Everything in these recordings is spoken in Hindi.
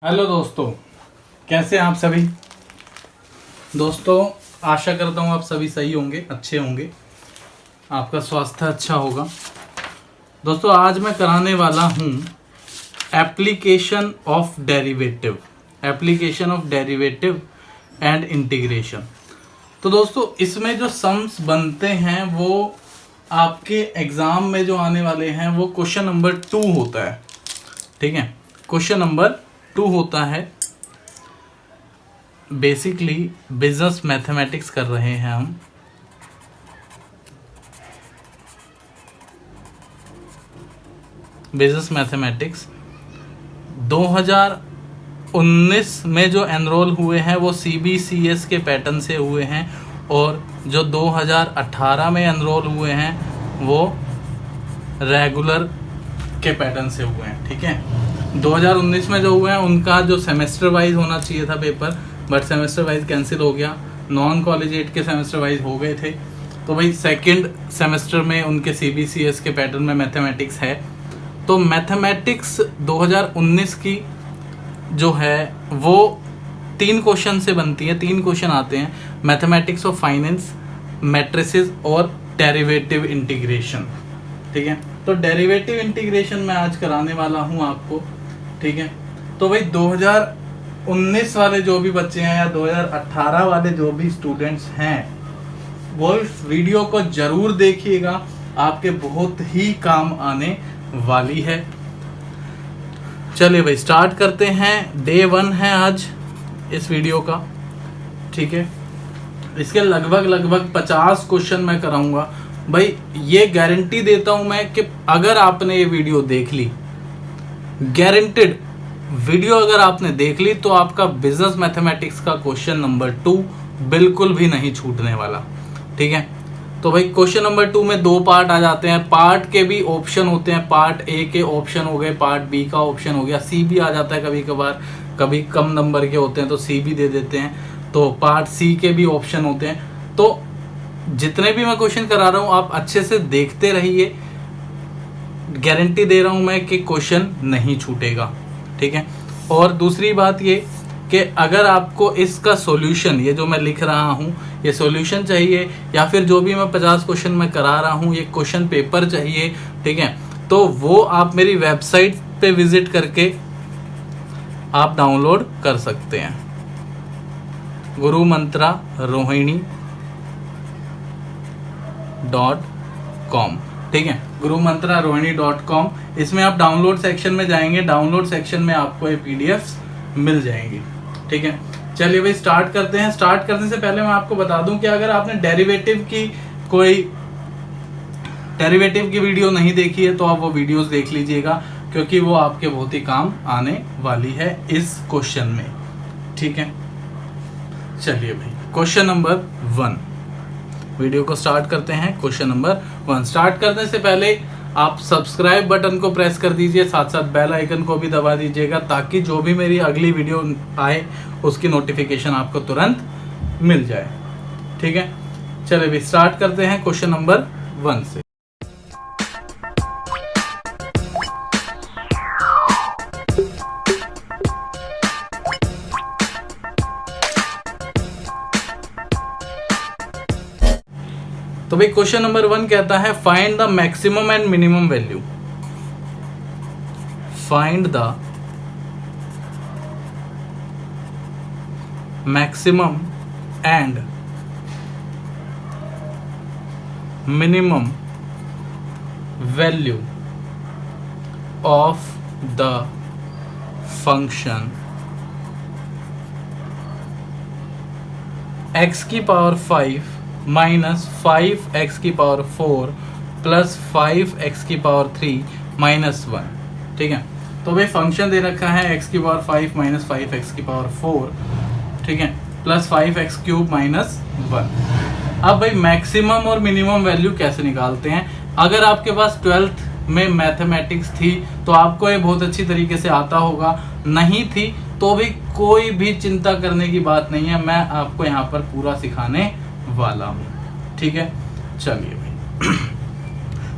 हेलो दोस्तों, कैसे हैं आप सभी। दोस्तों आशा करता हूँ आप सभी सही होंगे, अच्छे होंगे, आपका स्वास्थ्य अच्छा होगा। दोस्तों आज मैं कराने वाला हूँ application of derivative and integration. तो दोस्तों इसमें जो सम्स बनते हैं वो आपके एग्जाम में जो आने वाले हैं वो क्वेश्चन नंबर 2 होता है। ठीक है, क्वेश्चन नंबर 2 होता है। बेसिकली बिजनेस मैथमेटिक्स कर रहे हैं हम। बिजनेस मैथमेटिक्स 2019 में जो एनरोल हुए हैं वो CBCS के पैटर्न से हुए हैं, और जो 2018 में एनरोल हुए हैं वो रेगुलर के पैटर्न से हुए हैं। ठीक है, 2019 में जो हुए हैं उनका जो सेमेस्टर वाइज होना चाहिए था paper, but semester wise cancel हो गया। नॉन कॉलेजिएट के सेमेस्टर वाइज हो गए थे, तो भाई सेकंड सेमेस्टर में उनके CBCS के पैटर्न में मैथमेटिक्स है। तो मैथमेटिक्स 2019 की जो है वो 3 क्वेश्चन से बनती है। 3 क्वेश्चन आते हैं, मैथमेटिक्स ऑफ फाइनेंस, मैट्रिसेस और डेरिवेटिव इंटीग्रेशन। ठीक है, तो डेरिवेटिव इंटीग्रेशन मैं आज कराने वाला हूं आपको। ठीक है, तो भाई 2019 वाले जो भी बच्चे हैं या 2018 वाले जो भी स्टूडेंट्स हैं वो इस वीडियो को जरूर देखिएगा, आपके बहुत ही काम आने वाली है। चलिए भाई स्टार्ट करते हैं। डे 1 है आज इस वीडियो का। ठीक है, इसके लगभग 50 क्वेश्चन मैं कराऊंगा। भाई ये गारंटी देता हूं मैं कि अगर आपने ये वीडियो देख ली, गारंटेड वीडियो अगर आपने देख ली तो आपका बिजनेस मैथमेटिक्स का क्वेश्चन नंबर 2 बिल्कुल भी नहीं छूटने वाला। ठीक है, तो भाई क्वेश्चन नंबर 2 में 2 पार्ट आ जाते हैं। पार्ट के भी ऑप्शन होते हैं, पार्ट ए के ऑप्शन हो गए, पार्ट बी का ऑप्शन हो गया, सी भी आ जाता है कभी कभार, कभी कम नंबर के होते हैं तो सी भी दे देते हैं, तो पार्ट सी के भी ऑप्शन होते हैं। तो जितने भी मैं क्वेश्चन करा रहा हूं आप अच्छे से देखते रहिए, गारंटी दे रहा हूं मैं कि क्वेश्चन नहीं छूटेगा। ठीक है, और दूसरी बात ये कि अगर आपको इसका सॉल्यूशन, ये जो मैं लिख रहा हूं ये सॉल्यूशन चाहिए, या फिर जो भी मैं 50 क्वेश्चन मैं करा रहा हूं ये क्वेश्चन पेपर चाहिए, ठीक है, तो वो आप मेरी वेबसाइट पे विजिट करके आप डाउनलोड कर सकते हैं। gurumantrarohini.com। ठीक है, gurumantrarohini.com। इसमें आप डाउनलोड सेक्शन में जाएंगे, डाउनलोड सेक्शन में आपको ये PDFs मिल जाएंगी। ठीक है, चलिए भाई स्टार्ट करते हैं। स्टार्ट करने से पहले मैं आपको बता दूं कि अगर आपने डेरिवेटिव की वीडियो नहीं देखी है तो आप वो वीडियोस देख लीजिएगा, क्योंकि वो आपके बहुत ही काम आने वाली है इस क्वेश्चन में। ठीक है, चलिए भाई क्वेश्चन नंबर 1 वीडियो को स्टार्ट करते हैं। क्वेश्चन नंबर 1 स्टार्ट करने से पहले आप सब्सक्राइब बटन को प्रेस कर दीजिए, साथ साथ बेल आइकन को भी दबा दीजिएगा, ताकि जो भी मेरी अगली वीडियो आए उसकी नोटिफिकेशन आपको तुरंत मिल जाए। ठीक है, चलिए भी स्टार्ट करते हैं क्वेश्चन नंबर 1 से। तो भाई क्वेश्चन नंबर 1 कहता है find the maximum and minimum value. Find the maximum and minimum value of the function x की पावर 5 माइनस 5x की पावर 4 प्लस 5x की पावर 3 माइनस 1। ठीक है, तो भाई फंक्शन दे रखा है x की पावर 5 माइनस 5x की पावर 4, ठीक है, प्लस 5x क्यूब माइनस 1। अब भाई मैक्सिमम और मिनिमम वैल्यू कैसे निकालते हैं। अगर आपके पास 12th में मैथमेटिक्स थी तो आपको ये बहुत अच्छी तरीके से आता होगा, नहीं थी तो भी कोई भी चिंता करने की बात नहीं है, मैं आपको यहाँ पर पूरा सिखाने वाला हूँ। ठीक है, चलिए भाई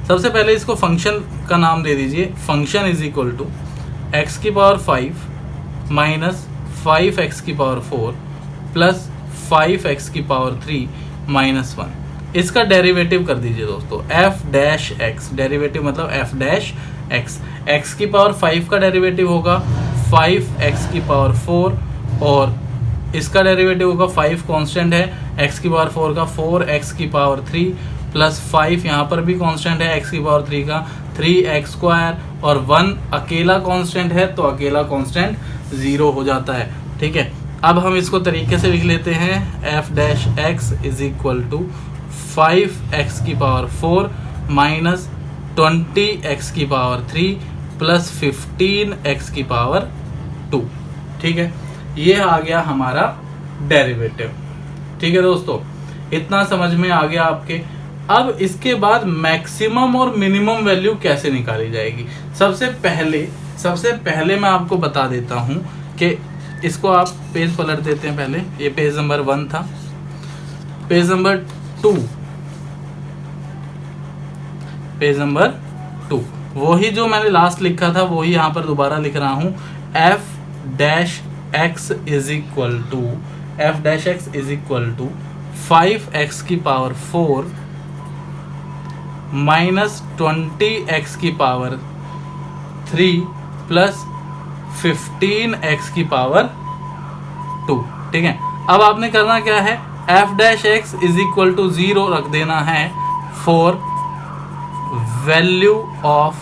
सबसे पहले इसको फंक्शन का नाम दे दीजिए। Function is equal to x की पावर 5 माइनस 5x की पावर 4 प्लस 5x की पावर 3 माइनस 1। इसका डेरिवेटिव कर दीजिए दोस्तों, f डैश x, डेरिवेटिव मतलब f डैश x, x की पावर 5 का डेरिवेटिव होगा 5x की पावर 4 और इसका डेरिवेटिव होगा 5 कांस्टेंट है, x की पावर 4 का 4x की पावर 3 प्लस 5 यहाँ पर भी कांस्टेंट है, x की पावर 3 का 3x स्क्वायर और 1 अकेला कांस्टेंट है तो अकेला कांस्टेंट 0 हो जाता है। ठीक है, अब हम इसको तरीके से लिख लेते हैं, f dash x is equal to 5x की पावर 4 माइनस 20x की पावर 3 प्लस 15x की पावर 2। ठीक है, ये आ गया हमारा डेरिवेटिव। ठीक है दोस्तों, इतना समझ में आ गया आपके। अब इसके बाद मैक्सिमम और मिनिमम वैल्यू कैसे निकाली जाएगी। सबसे पहले मैं आपको बता देता हूं कि इसको आप पेज पलट देते हैं। पहले ये पेज नंबर 1 था, पेज नंबर 2 वही जो मैंने लास्ट लिखा था वही यहां पर दोबारा लिख रहा हूं। f dash x is equal to 5x की पावर 4 माइनस 20x की पावर 3 प्लस 15x की पावर 2। ठीक है, अब आपने करना क्या है, f dash x is equal to 0 रख देना है फॉर वैल्यू ऑफ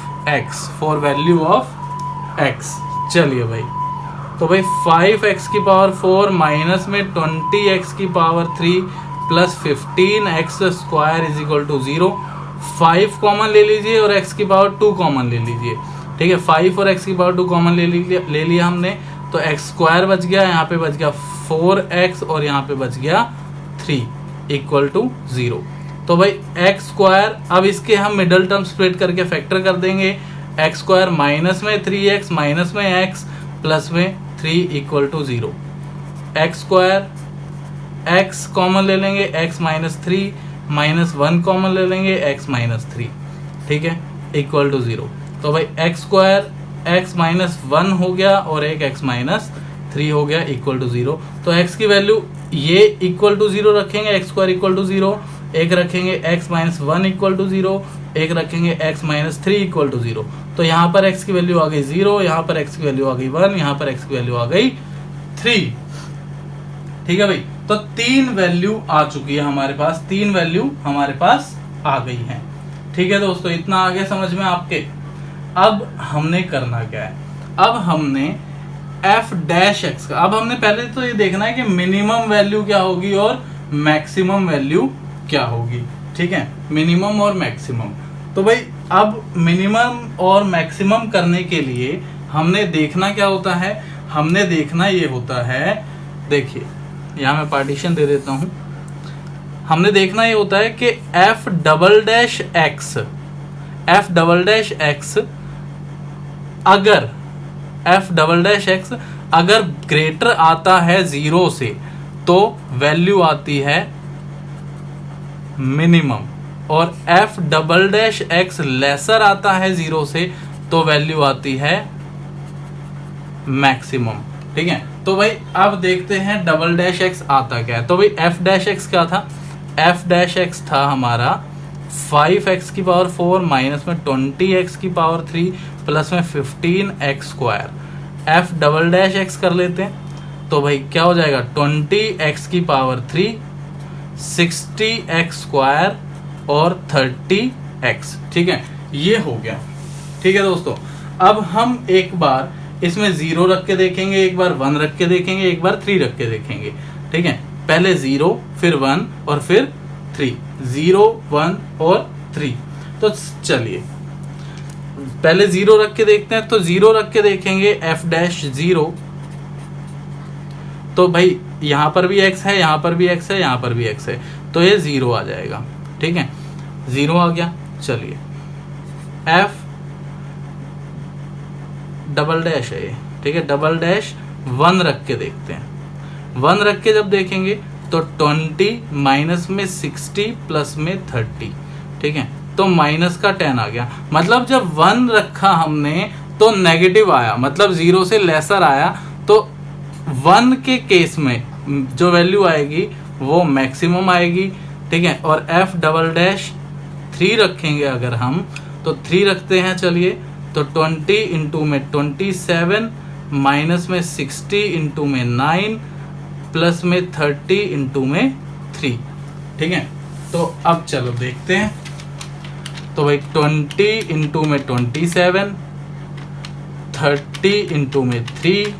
x। चलिए भाई, तो भाई 5x की पावर 4 माइनस में 20x की power 3 plus 15x square is equal to 0। 5 common ले लीजिए और x की पावर 2 कॉमन ले लीजिए। ठीक है, 5 और x की पावर 2 कॉमन ले लिया हमने, तो x स्क्वायर बच गया, यहाँ पे बच गया 4x और यहाँ पे बच गया 3 इक्वल टू 0। तो भाई x स्क्वायर, अब इसके हम मिडल टर्म स्प्लिट करके फैक्टर कर देंगे। x स्क्वायर माइनस में 3x माइनस में x प्लस में 3 equal to 0। x square, x common ले लेंगे, x माइनस 3 माइनस 1 कॉमन ले लेंगे, x माइनस 3। ठीक है, इक्वल टू 0। तो भाई x स्क्वायर x माइनस 1 हो गया और एक x माइनस 3 हो गया इक्वल टू 0। तो x की वैल्यू ये इक्वल टू 0 रखेंगे, x स्क्वायर इक्वल टू 0, एक रखेंगे x माइनस 1 इक्वल टू 0, एक रखेंगे x माइनस 3 इक्वल टू 0। तो यहाँ पर x की वैल्यू आ गई 0, यहाँ पर x की वैल्यू आ गई 1, यहाँ पर x की वैल्यू आ गई 3। ठीक है भाई, तो 3 वैल्यू आ चुकी है हमारे पास, 3 वैल्यू हमारे पास आ गई है। ठीक है दोस्तों, इतना आगे समझ में आपके। अब हमने करना क्या है, अब हमने f डैश x का, अब हमने पहले तो ये देखना है कि मिनिमम वैल्यू क्या होगी और मैक्सिमम वैल्यू क्या होगी। ठीक है, मिनिमम और मैक्सिमम। तो भाई अब मिनिमम और मैक्सिमम करने के लिए हमने देखना क्या होता है, हमने देखना ये होता है, देखिए यहाँ मैं पार्टीशन दे देता हूं, हमने देखना ये होता है कि f डबल डैश x अगर ग्रेटर आता है 0 से तो वैल्यू आती है मिनिमम, और f double dash x lesser आता है 0 से तो वैल्यू आती है मैक्सिमम। ठीक है, तो भाई अब देखते हैं डबल डैश x आता क्या है। तो भाई f डैश x क्या था, f डैश x था हमारा 5x की पावर 4 माइनस में 20x की पावर 3 प्लस में 15x square. f double dash x कर लेते हैं तो भाई क्या हो जाएगा, 20x की पावर 3, 60x स्क्वायर और 30x। ठीक है, ये हो गया। ठीक है दोस्तों, अब हम एक बार इसमें 0 रख के देखेंगे, एक बार 1 रख के देखेंगे, एक बार 3 रख के देखेंगे। ठीक है, पहले 0 फिर 1 और फिर 3, 0 1 और 3। तो चलिए पहले 0 रख के देखते हैं। तो 0 रख के देखेंगे f डैश 0, तो भाई यहां पर भी x है, यहां पर भी x है, यहां पर भी x है, तो ये 0 आ जाएगा। ठीक है, 0 आ गया। चलिए f डबल डैश है ये, ठीक है, डबल डैश 1 रख के देखते हैं। 1 रख के जब देखेंगे तो 20 माइनस में 60 प्लस में 30। ठीक है, तो माइनस का 10 आ गया। मतलब जब 1 रखा हमने तो नेगेटिव आया, मतलब 0 से लेसर आया, तो 1 के केस में जो वैल्यू आएगी वो मैक्सिमम आएगी, ठीक है। और f डबल डैश 3 रखेंगे अगर हम, तो 3 रखते हैं चलिए, तो 20 इंटू में 27 माइनस में 60 इंटू में 9 प्लस में 30 इंटू में 3, ठीक है। तो अब चलो देखते हैं, तो भाई 20 इंटू में 27, 30 इंटू में 3,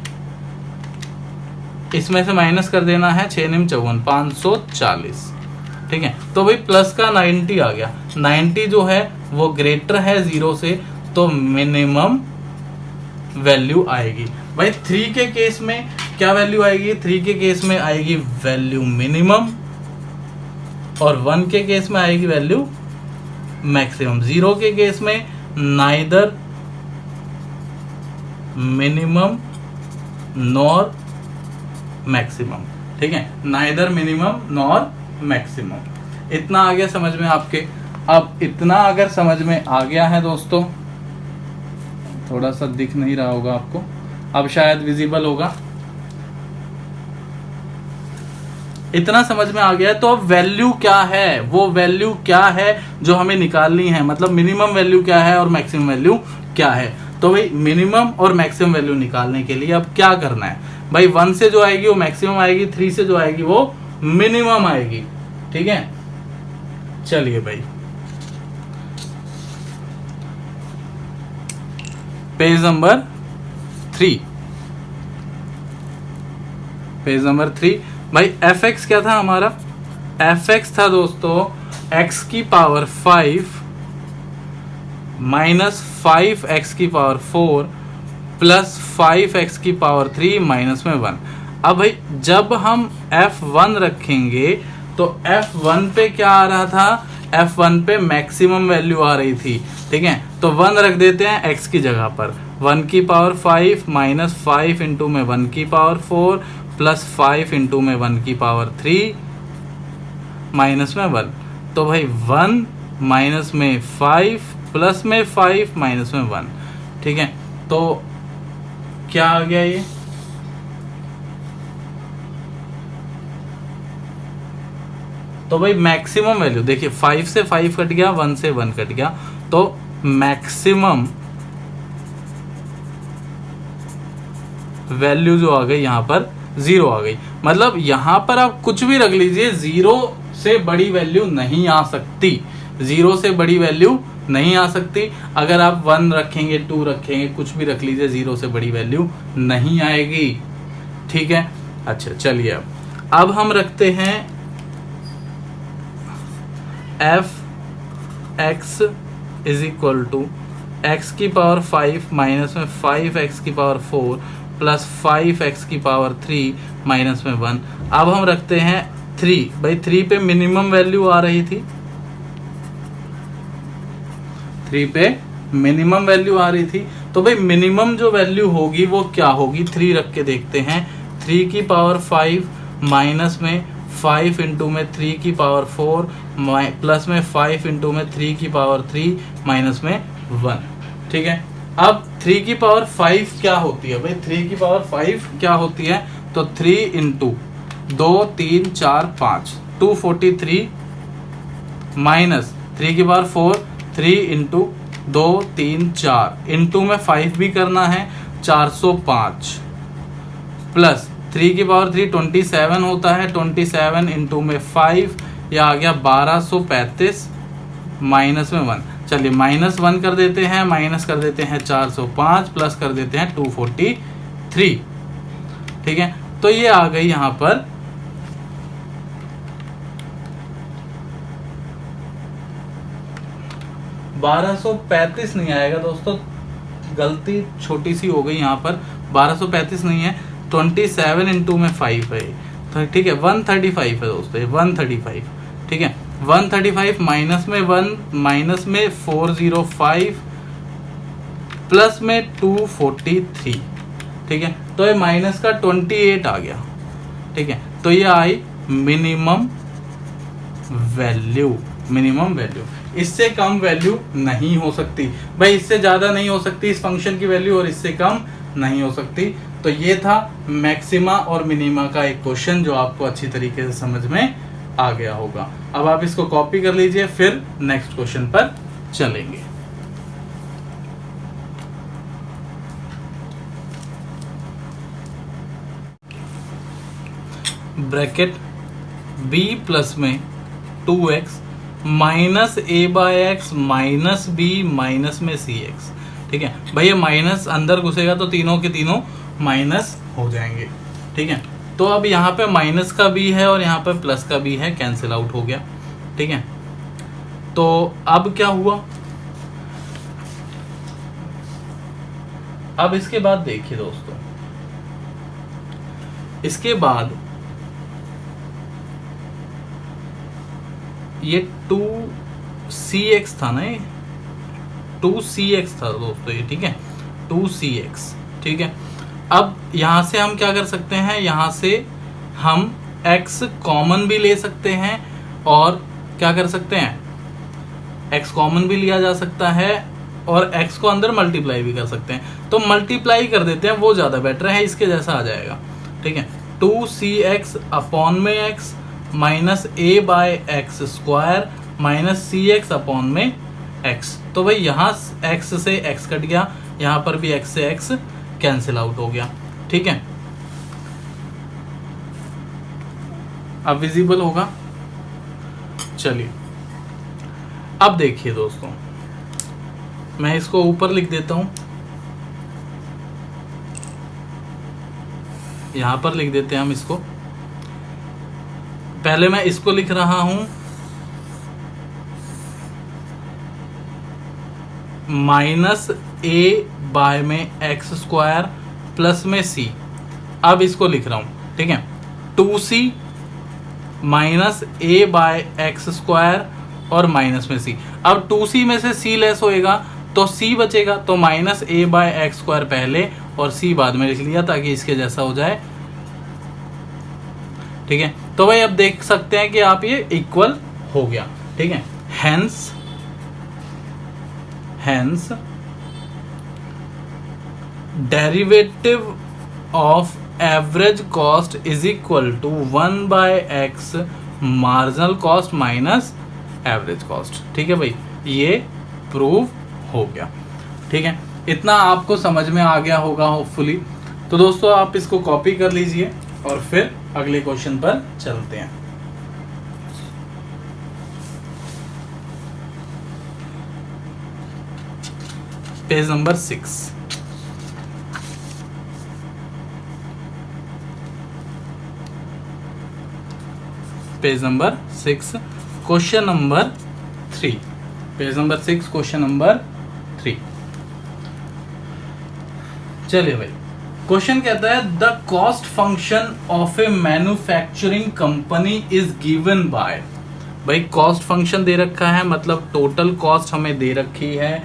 इसमें से माइनस कर देना है 6 निम 54, 540, ठीक है। तो भाई प्लस का 90 आ गया, 90 जो है वो ग्रेटर है 0 से, तो मिनिमम वैल्यू आएगी। भाई 3 के केस में क्या वैल्यू आएगी? 3 के केस में आएगी वैल्यू मिनिमम, और 1 के केस में आएगी वैल्यू मैक्सिमम। 0 के केस में नाइदर मिनिमम नॉर मैक्सिमम, ठीक है, नाइदर मिनिमम नॉर मैक्सिमम। इतना आ गया समझ में आपके? अब इतना अगर समझ में आ गया है दोस्तों, थोड़ा सा दिख नहीं रहा होगा आपको, अब शायद विजिबल होगा। इतना समझ में आ गया है, तो अब वैल्यू क्या है, वो वैल्यू क्या है जो हमें निकालनी है, मतलब मिनिमम वैल्यू क्या है और मैक्सिमम वैल्यू क्या है। तो भाई मिनिमम और मैक्सिमम वैल्यू निकालने के लिए अब क्या करना है भाई, 1 से जो आएगी वो मैक्सिमम आएगी, 3 से जो आएगी वो मिनिमम आएगी, ठीक है। चलिए भाई पेज नंबर 3, पेज नंबर 3 भाई fx क्या था हमारा? fx था दोस्तों x की पावर 5 माइनस 5x की पावर 4 प्लस 5x की पावर 3 माइनस में 1। अब भाई जब हम f1 रखेंगे तो f1 पे क्या आ रहा था? f1 पे मैक्सिमम वैल्यू आ रही थी, ठीक है। तो 1 रख देते हैं x की जगह पर, 1 की पावर 5 माइनस 5 इंटू में 1 की पावर 4 प्लस 5 इंटू में 1 की पावर 3 माइनस में 1। तो भाई 1 माइनस में 5 प्लस में 5 माइनस में 1, ठीक है। तो क्या आ गया ये? तो भाई मैक्सिमम वैल्यू देखिए, 5 से 5 कट गया, 1 से 1 कट गया, तो मैक्सिमम वैल्यू जो आ गई यहाँ पर 0 आ गई। मतलब यहाँ पर आप कुछ भी रख लीजिए, 0 से बड़ी वैल्यू नहीं आ सकती, 0 से बड़ी वैल्यू नहीं आ सकती। अगर आप 1 रखेंगे, 2 रखेंगे, कुछ भी रख लीजिए, 0 से बड़ी वैल्यू नहीं आएगी, ठीक है। अच्छा चलिए अब हम रखते हैं F x is equal to x की पावर 5 माइनस में 5x की पावर 4 प्लस 5x की पावर 3 माइनस में 1। अब हम रखते हैं 3, भाई 3 पे मिनिमम वैल्यू आ रही थी, 3 पे मिनिमम वैल्यू आ रही थी, तो भाई मिनिमम जो वैल्यू होगी वो क्या होगी? 3 रख के देखते हैं, 3 की पावर 5 माइनस में 5 इंटू में 3 की पावर 4 प्लस में 5 इंटू में 3 की पावर 3 माइनस में 1, ठीक है। अब 3 की पावर 5 क्या होती है भाई? 3 की पावर 5 क्या होती है? तो 3 इंटू 2 3 4 5 243 माइनस 3 की पावर 4 3 इंटू 2 3 4 इंटू में 5 भी करना है 405 प्लस 3 की पावर 3 27 होता है, 27 इंटू में 5 यह आ गया 1235 माइनस में 1। चलिए माइनस 1 कर देते हैं, माइनस कर देते हैं 405 प्लस कर देते हैं 243, ठीक है। तो ये आ गई यहां पर 1235 नहीं आएगा दोस्तों, गलती छोटी सी हो गई यहाँ पर, 1235 नहीं है, 27 इंटू में 5 है, तो ठीक है 135 है दोस्तों, 135, ठीक है। 135 माइनस में 1 माइनस में 405 प्लस में 243, ठीक है। तो ये माइनस का 28 आ गया, ठीक है। तो ये I minimum value, minimum value. इससे कम वैल्यू नहीं हो सकती भाई, इससे ज्यादा नहीं हो सकती इस फंक्शन की वैल्यू, और इससे कम नहीं हो सकती। तो ये था मैक्सिमा और मिनिमा का एक क्वेश्चन जो आपको अच्छी तरीके से समझ में आ गया होगा। अब आप इसको कॉपी कर लीजिए, फिर नेक्स्ट क्वेश्चन पर चलेंगे। ब्रैकेट b प्लस में 2x minus a by x minus b minus में cx। ठीक है भाई, ये माइनस अंदर घुसेगा तो तीनों के तीनों माइनस हो जाएंगे। ठीक है, तो अब यहाँ पे माइनस का b है और यहाँ पे प्लस का b है, कैंसिल आउट हो गया। ठीक है, तो अब क्या हुआ, अब इसके बाद देखिए दोस्तों, इसके बाद ये 2cx था ना, ये 2cx था दोस्तों ये। ठीक है, 2cx। ठीक है, अब यहां से हम क्या कर सकते हैं, यहां से हम x कॉमन भी ले सकते हैं और क्या कर सकते हैं, x कॉमन भी लिया जा सकता है और x को अंदर मल्टीप्लाई भी कर सकते हैं। तो मल्टीप्लाई कर देते हैं, वो ज़्यादा बेटर है, इसके जैसा आ जाएगा। ठीक है, 2cx अपॉन में x minus a by x square minus cx upon में x। तो भाई यहाँ x से x कट गया, यहाँ पर भी x से x कैंसिल आउट हो गया। ठीक है, अब विजिबल होगा। चलिए अब देखिए दोस्तों, मैं इसको ऊपर लिख देता हूं, यहां पर लिख देते हैं हम इसको। पहले मैं इसको लिख रहा हूं माइनस a बाय में एक्स स्क्वायर प्लस में c। अब इसको लिख रहा हूं, ठीक है, 2c minus a by x square और माइनस में c। अब 2c में से c लेस होएगा तो c बचेगा, तो minus a by x square पहले और c बाद में लिख लिया ताकि इसके जैसा हो जाए। ठीक है, तो भाई अब देख सकते हैं कि आप ये इक्वल हो गया। ठीक है, hence derivative of average cost is equal to 1 by x marginal cost minus average cost. ठीक है भाई, ये प्रूव हो गया। ठीक है, इतना आपको समझ में आ गया होगा होपफुली। तो दोस्तों आप इसको कॉपी कर लीजिए और फिर अगले क्वेश्चन पर चलते हैं। Page number 6। Page number 6 question number 3। Page number 6 question number 3। चलिए भाई, क्वेश्चन कहता है the cost function of A manufacturing company is given bye. भाई कॉस्ट फंक्शन दे रखा है, मतलब टोटल कॉस्ट हमें दे रखी है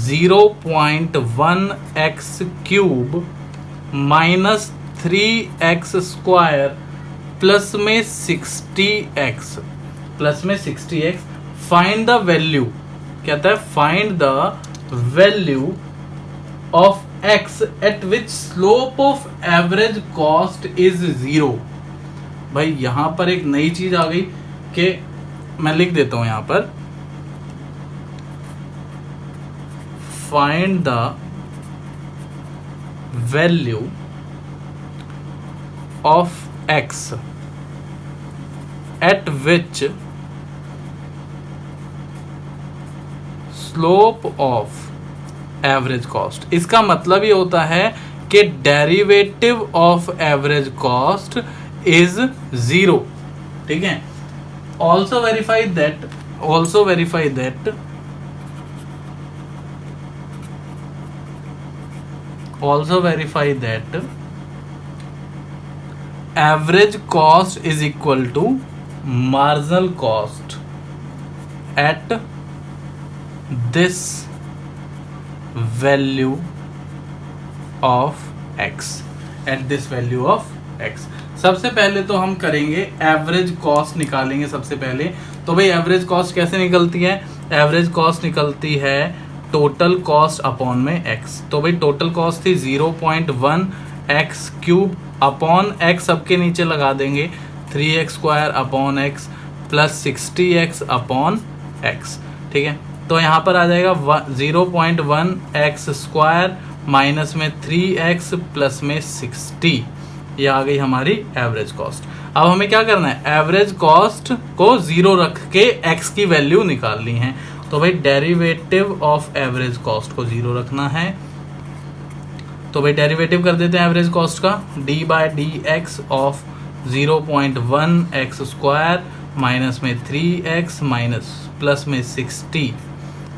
0.1x cube minus 3x square plus में 60x प्लस में 60x। फाइंड द वैल्यू, कहता है find the value of x eight which slope of average cost is 0। भाई यहां पर एक नई चीज आ गई कि मैं लिख देता हूं यहां पर, find the value of x eight which slope of average cost. इसका मतलब ये होता है कि derivative of average cost is 0। ठीक है, also verify that average cost is equal to marginal cost at this value of x। सबसे पहले तो हम करेंगे एवरेज कॉस्ट निकालेंगे सबसे पहले। तो भाई एवरेज कॉस्ट कैसे निकलती है, एवरेज कॉस्ट निकलती है टोटल कॉस्ट अपॉन में x। तो भाई टोटल कॉस्ट थी 0.1 एक्स क्यूब अपॉन एक्स सबके नीचे लगा देंगे 3x square upon x plus 60x upon x. ठीक है, तो यहाँ पर आ जाएगा 0.1 एक्स स्क्वायर माइनस में 3x प्लस में 60। ये आ गई हमारी एवरेज कॉस्ट। अब हमें क्या करना है, एवरेज कॉस्ट को 0 रख के x की वैल्यू निकालनी है। तो भाई डेरिवेटिव ऑफ एवरेज कॉस्ट को 0 रखना है। तो भाई डेरिवेटिव कर देते हैं एवरेज कॉस्ट का, D by D x of 0.1 x square minus में 3x माइनस प्लस में 60।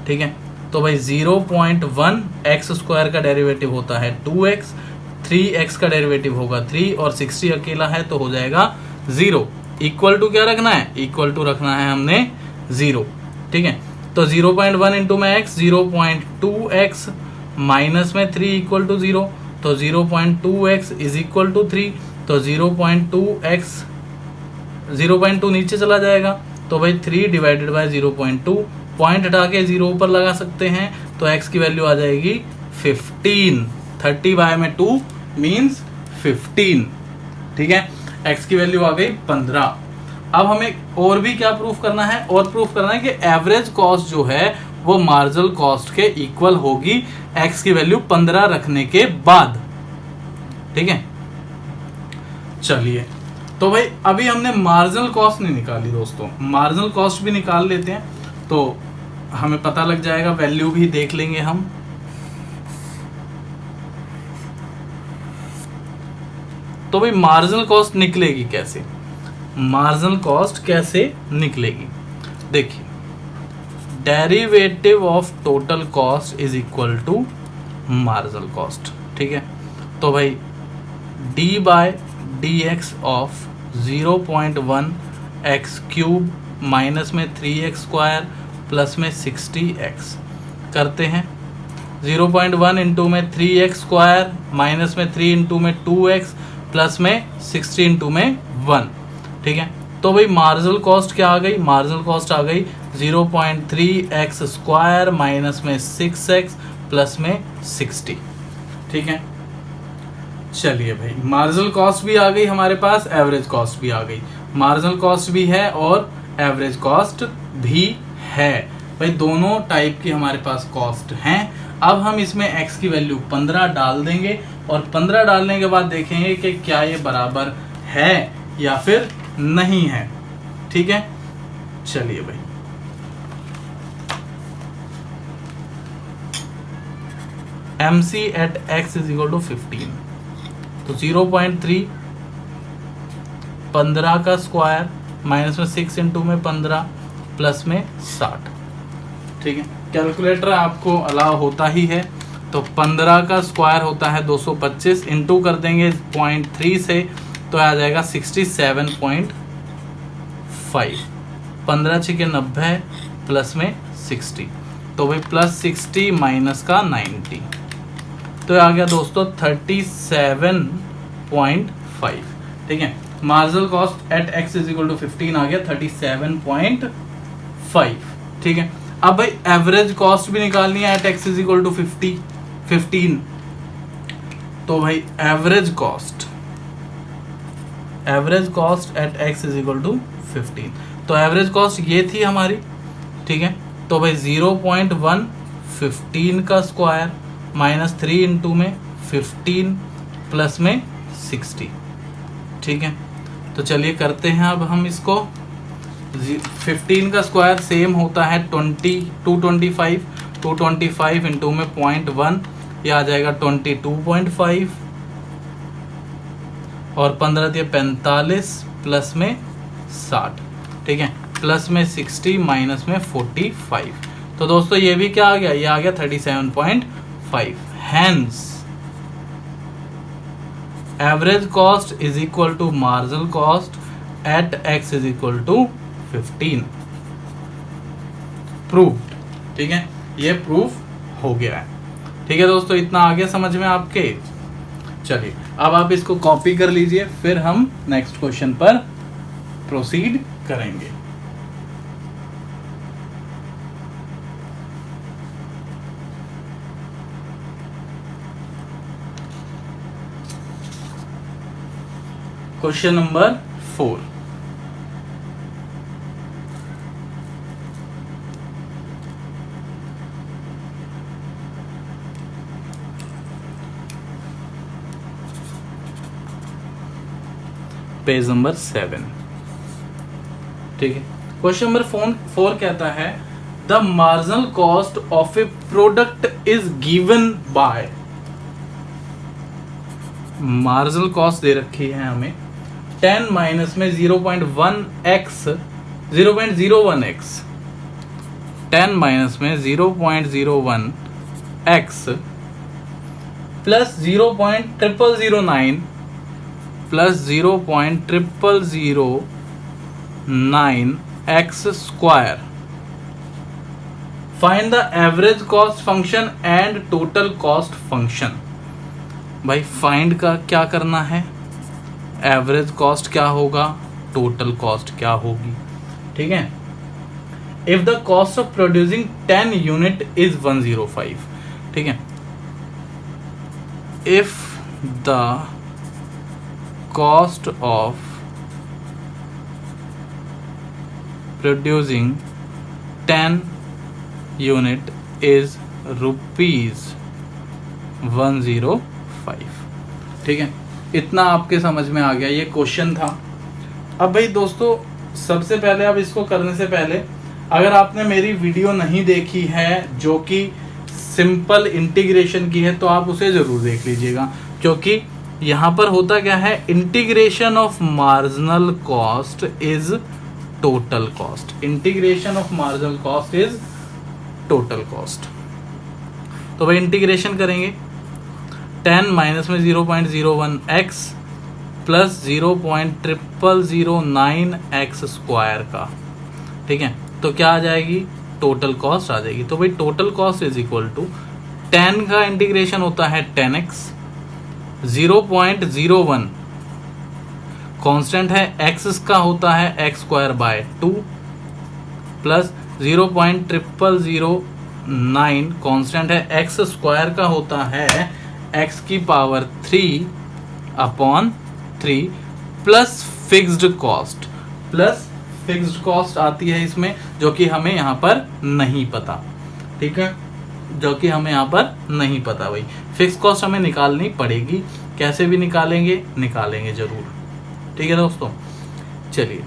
ठीक है, तो भाई 0.1 एक्स स्क्वायर का डेरिवेटिव होता है 2x, 3x का डेरिवेटिव होगा 3 और 60 अकेला है तो हो जाएगा 0। इक्वल टू क्या रखना है, इक्वल टू रखना है हमने 0। ठीक है, तो 0.1 इंटू में x 0.2x माइनस में 3 इक्वल टू 0, तो 0.2x इज इक्वल टू 3, तो 0.2x 0.2 नीचे चला जाएगा, तो भाई 3 डिवाइडेड बाय 0.2, पॉइंट हटा के 0 ऊपर लगा सकते हैं, तो x की वैल्यू आ जाएगी 15। 30 बाय में 2 मीन्स 15। ठीक है, x की वैल्यू आ गई 15। अब हमें और भी क्या प्रूफ करना है, और प्रूफ करना है कि एवरेज कॉस्ट जो है वो मार्जिनल कॉस्ट के इक्वल होगी x की वैल्यू 15 रखने के बाद। ठीक है, चलिए, तो भाई अभी हमने मार्जिनल कॉस्ट नहीं निकाली दोस्तों, मार्जिनल कॉस्ट भी निकाल लेते हैं तो हमें पता लग जाएगा, वैल्यू भी देख लेंगे हम। तो भाई मार्जिनल कॉस्ट निकलेगी कैसे, मार्जिनल कॉस्ट कैसे निकलेगी, देखिए derivative of total cost is equal to marginal cost. ठीक है, तो भाई D by D x of 0.1 x cube minus में 3x स्क्वायर प्लस में 60x करते हैं। 0.1 इंटू में 3x स्क्वायर माइनस में 3 इंटू में 2x प्लस में 60 इंटू में 1। ठीक है, तो भाई मार्जिनल कॉस्ट क्या आ गई, मार्जिनल कॉस्ट आ गई 0.3x स्क्वायर माइनस में 6x प्लस में 60। ठीक है, चलिए भाई मार्जिनल कॉस्ट भी आ गई हमारे पास, एवरेज कॉस्ट भी आ गई, मार्जिनल कॉस्ट भी है और एवरेज कॉस्ट भी है। भाई दोनों टाइप की हमारे पास कॉस्ट हैं। अब हम इसमें x की वैल्यू 15 डाल देंगे और 15 डालने के बाद देखेंगे कि क्या ये बराबर है या फिर नहीं है। ठीक है, चलिए भाई MC at x is equal to 15, तो 0.3 15 का स्क्वायर माइनस में 6 इंटू में 15 प्लस में 60। ठीक है, कैलकुलेटर आपको अलाउ होता ही है, तो 15 का स्क्वायर होता है 225, इंटू कर देंगे 0.3 से तो आ जाएगा 67.5। 15 छिके 90 प्लस में 60, तो भाई प्लस 60 माइनस का 90, तो आ गया दोस्तों 37.5। ठीक है, marginal cost at x is equal to 15 आ गया 37.5। ठीक है, अब भाई एवरेज कॉस्ट भी निकालनी है at x is equal to 15। तो भाई average cost at x is equal to 15, तो एवरेज कॉस्ट ये थी हमारी। ठीक है, तो भाई 0.1 15 का स्क्वायर माइनस 3 इंटू में 15 प्लस में 60। ठीक है, तो चलिए करते हैं अब हम इसको। 15 का स्क्वायर सेम होता है 225 इंटू में 0.1, ये आ जाएगा 22.5 और 15 दिए 45 प्लस में 60। ठीक है, प्लस में 60 माइनस में 45, तो दोस्तों ये भी क्या आ गया, ये आ गया 37.5। Hence average cost is equal to marginal cost at x is equal to 15। Proved. ठीक है, ये प्रूफ हो गया है। ठीक है दोस्तों, इतना आ गया समझ में आपके। चलिए अब आप इसको कॉपी कर लीजिए, फिर हम नेक्स्ट क्वेश्चन पर प्रोसीड करेंगे। Question number 4, page number 7। ठीक है, क्वेश्चन नंबर 4 कहता है the marginal cost of a product is given by, marginal cost दे रखी है हमें 10 माइनस में 0.1x 0.01x, 10 माइनस में 0.01x plus 0.0009 plus 0.0009x square. Find the average cost function and total cost function. भाई फाइंड का क्या करना है, एवरेज कॉस्ट क्या होगा, टोटल कॉस्ट क्या होगी। ठीक है, if the cost of producing 10 unit is 105। ठीक है, if the cost of producing 10 unit is ₹105। ठीक है, इतना आपके समझ में आ गया, ये क्वेश्चन था। अब भाई दोस्तों, सबसे पहले अब इसको करने से पहले अगर आपने मेरी वीडियो नहीं देखी है जो कि सिंपल इंटीग्रेशन की है तो आप उसे जरूर देख लीजिएगा, क्योंकि यहाँ पर होता क्या है, integration of marginal cost is total cost, integration of marginal cost is total cost. तो भाई इंटीग्रेशन करेंगे 10 माइनस में 0.01x प्लस 0.0009x स्क्वायर का। ठीक है, तो क्या आ जाएगी, टोटल कॉस्ट आ जाएगी। तो भाई total cost is equal to 10 का इंटीग्रेशन होता है 10x, 0.01 कांस्टेंट है, x का होता है x square by 2 plus 0.0009 constant है, x स्क्वायर का होता है x की power 3/3 plus fixed cost, plus fixed cost आती है इसमें जो कि हमें यहाँ पर नहीं पता। ठीक है, जो कि हमें यहाँ पर नहीं पता। भाई फिक्स कॉस्ट हमें निकालनी पड़ेगी, कैसे भी निकालेंगे जरूर। ठीक है दोस्तों, चलिए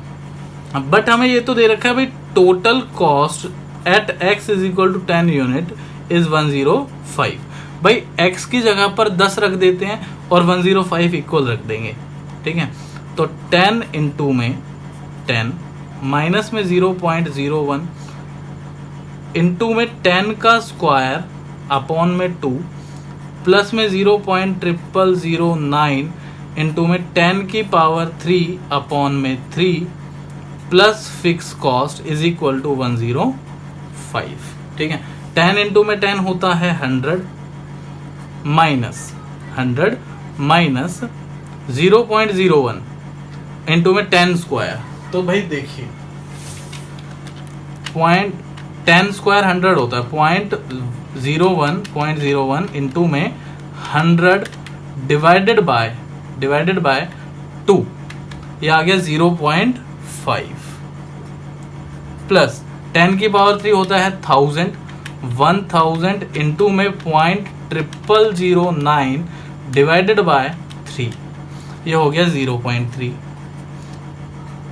अब बट हमें ये तो दे रखा है भाई total cost at x is equal to 10 unit is 105। भाई x की जगह पर 10 रख देते हैं और 105 इक्वल रख देंगे। ठीक है, तो 10 इंटू में 10 माइनस में 0.01 इंटू में 10 का स्क्वायर अपॉन में 2 प्लस में 0.0009 इंटू में 10 की पावर 3 अपॉन में 3 plus fix cost is equal to 105। ठीक है, 10 इंटू में 10 होता है 100 माइनस 0.01 इंटू में 10 स्क्वायर। तो भाई देखिए 10 स्क्वायर 100 होता है, 0.01 इंटू में 100 डिवाइडेड बाय 2, ये आ गया 0.5 प्लस 10 की पावर 3 होता है 1000 इंटू में 0.0009 डिवाइडेड बाय 3, ये हो गया 0.3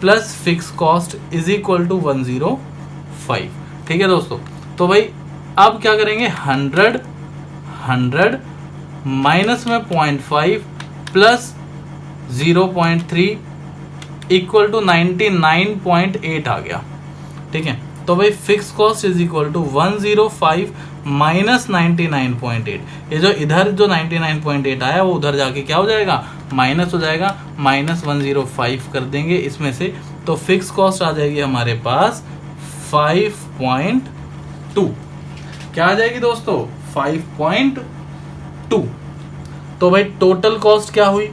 plus fix cost is equal to 105। ठीक है दोस्तों, तो भाई अब क्या करेंगे, 100 माइनस में 0.5 प्लस 0.3 इक्वल टू 99.8 आ गया। ठीक है, तो भाई fix cost is equal to 105 minus 99.8। ये जो इधर जो 99.8 आया वो उधर जाके क्या हो जाएगा, माइनस हो जाएगा, माइनस 105 कर देंगे इसमें से, तो फिक्स कॉस्ट आ जाएगी हमारे पास 5.2। क्या आ जाएगी दोस्तों, 5.2। तो भाई टोटल कॉस्ट क्या हुई,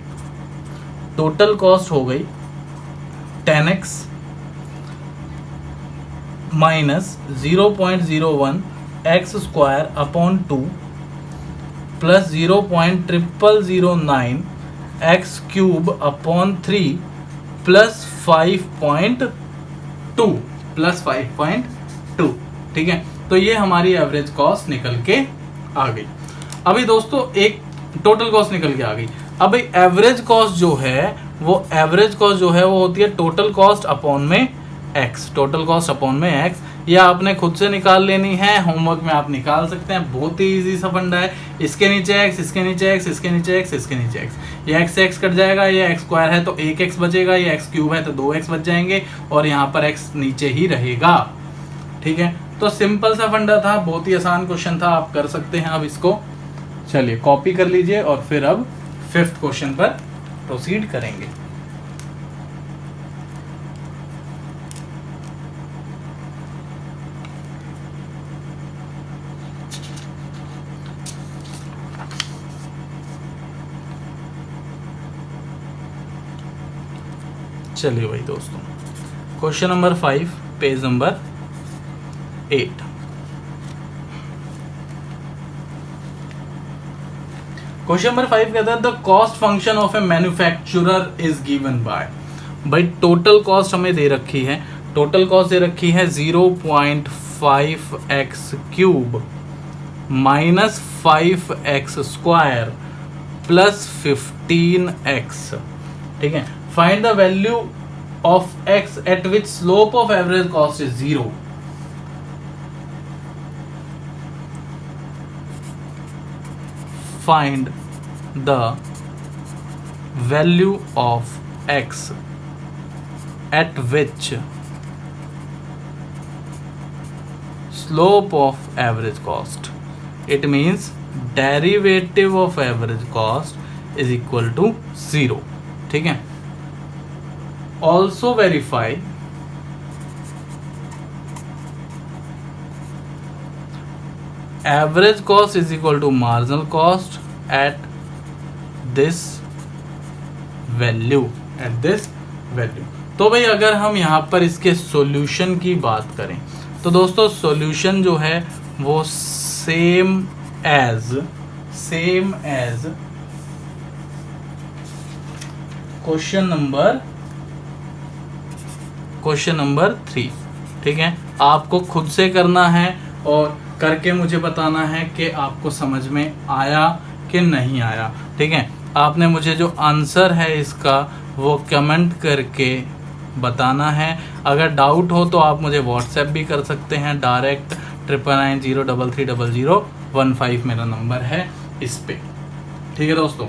टोटल कॉस्ट हो गई 10x minus 0.01 x square upon 2 plus 0.0009 x cube upon 3 plus 5.2 plus 5.2। ठीक है, तो ये हमारी एवरेज कॉस्ट निकल के आ गई। अभी दोस्तों एक टोटल कॉस्ट निकल के आ गई। अब एवरेज कॉस्ट जो है वो होती है टोटल कॉस्ट अपॉन में एक्स, टोटल कॉस्ट अपॉन में एक्स। या आपने खुद से निकाल लेनी है, होमवर्क में आप निकाल सकते हैं, बहुत ही इजी सा फंडा है। इसके नीचे एक्स, इसके नीचे एक्स, इसके नीचे एक्स, इसके नीचे एक्स, ये एक्स से एक्स कट जाएगा, ये एक्स स्क्वायर है तो एक एक्स बचेगा, ये एक्स क्यूब है तो 2x बच जाएंगे और यहाँ पर एक्स नीचे ही रहेगा। ठीक है, तो सिंपल सा फंडा था, बहुत ही आसान क्वेश्चन था, आप कर सकते हैं। अब इसको चलिए कॉपी कर लीजिए और फिर अब 5th क्वेश्चन पर प्रोसीड करेंगे। चलिए भाई दोस्तों, question number 5 page number 8। Question number 5 कहता है the cost function of A manufacturer is given bye. भाई टोटल कॉस्ट हमें दे रखी है, टोटल कॉस्ट दे रखी है 0.5x cube minus 5x square plus 15x। ठीक है, find the value of x eight which slope of average cost is 0। Find the value of x at which slope of average cost, it means derivative of average cost is equal to 0। ठीक है, also verify average cost is equal to marginal cost at this value, तो भाई अगर हम यहाँ पर इसके सॉल्यूशन की बात करें तो दोस्तों सॉल्यूशन जो है वो सेम एज क्वेश्चन नंबर 3। ठीक है, आपको खुद से करना है और करके मुझे बताना है कि आपको समझ में आया कि नहीं आया। ठीक है, आपने मुझे जो आंसर है इसका वो कमेंट करके बताना है। अगर डाउट हो तो आप मुझे व्हाट्सएप भी कर सकते हैं, डायरेक्ट 9990330015 मेरा नंबर है इस पे। ठीक है दोस्तों,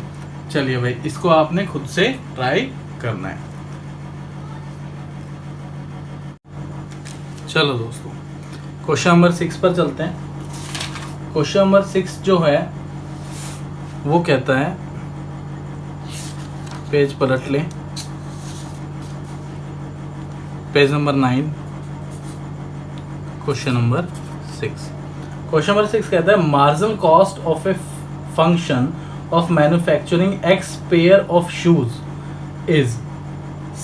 चलिए भाई इसको आपने खुद से ट्राई करना है। चलो दोस्तों क्वेश्चन नंबर 6 पर चलते हैं। क्वेश्चन नंबर 6 जो है वो कहता है, पेज पलट लें, page number 9, question number 6। Question number 6 कहता है marginal cost of a function of manufacturing x pair of shoes is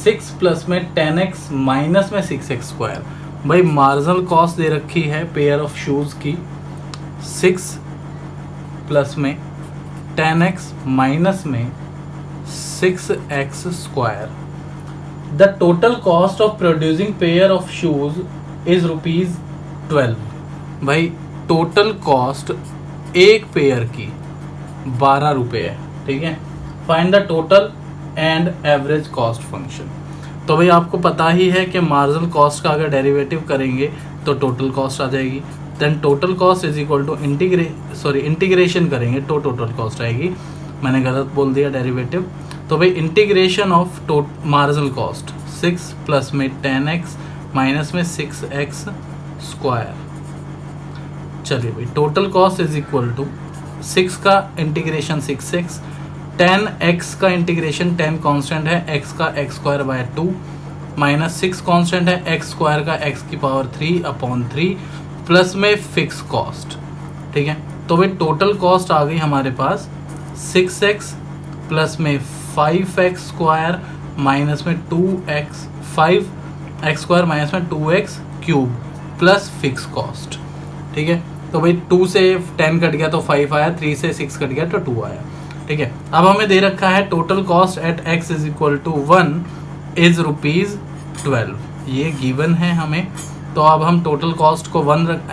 6 plus में 10x माइनस में 6x स्क्वायर। भाई मार्जिनल कॉस्ट दे रखी है पेयर ऑफ शूज की 6 प्लस में 10x माइनस में 6x square. The total cost of producing pair of shoes is ₹12। भाई टोटल कॉस्ट एक पेयर की 12 रुपये है। ठीक है, find the total and average cost function. तो भाई आपको पता ही है कि मार्जिनल कॉस्ट का अगर डेरिवेटिव करेंगे तो टोटल कॉस्ट आ जाएगी। Then total cost is equal to integration करेंगे तो टोटल कॉस्ट आएगी। मैंने गलत बोल दिया डेरिवेटिव। तो भाई integration of marginal cost 6 plus में 10x माइनस में 6x स्क्वायर। चलिए भाई total cost is equal to 6 का इंटीग्रेशन 6x, 10x का इंटीग्रेशन 10 कांस्टेंट है, x का x square by 2 minus 6 constant है, x स्क्वायर का x की पावर 3/3 प्लस में फिक्स कॉस्ट। ठीक है, तो भाई टोटल कॉस्ट आ गई हमारे पास 6x प्लस में 5x स्क्वायर माइनस में 2x 5x स्क्वायर माइनस में 2x cube plus fix cost. ठीक है, तो भाई 2 से 10 कट गया तो 5 आया, 3 से 6 कट गया तो 2 आया। ठीक है। अब हमें दे रखा है total cost at x is equal to 1 is ₹12, ये गिवन है हमें। तो अब हम टोटल कॉस्ट को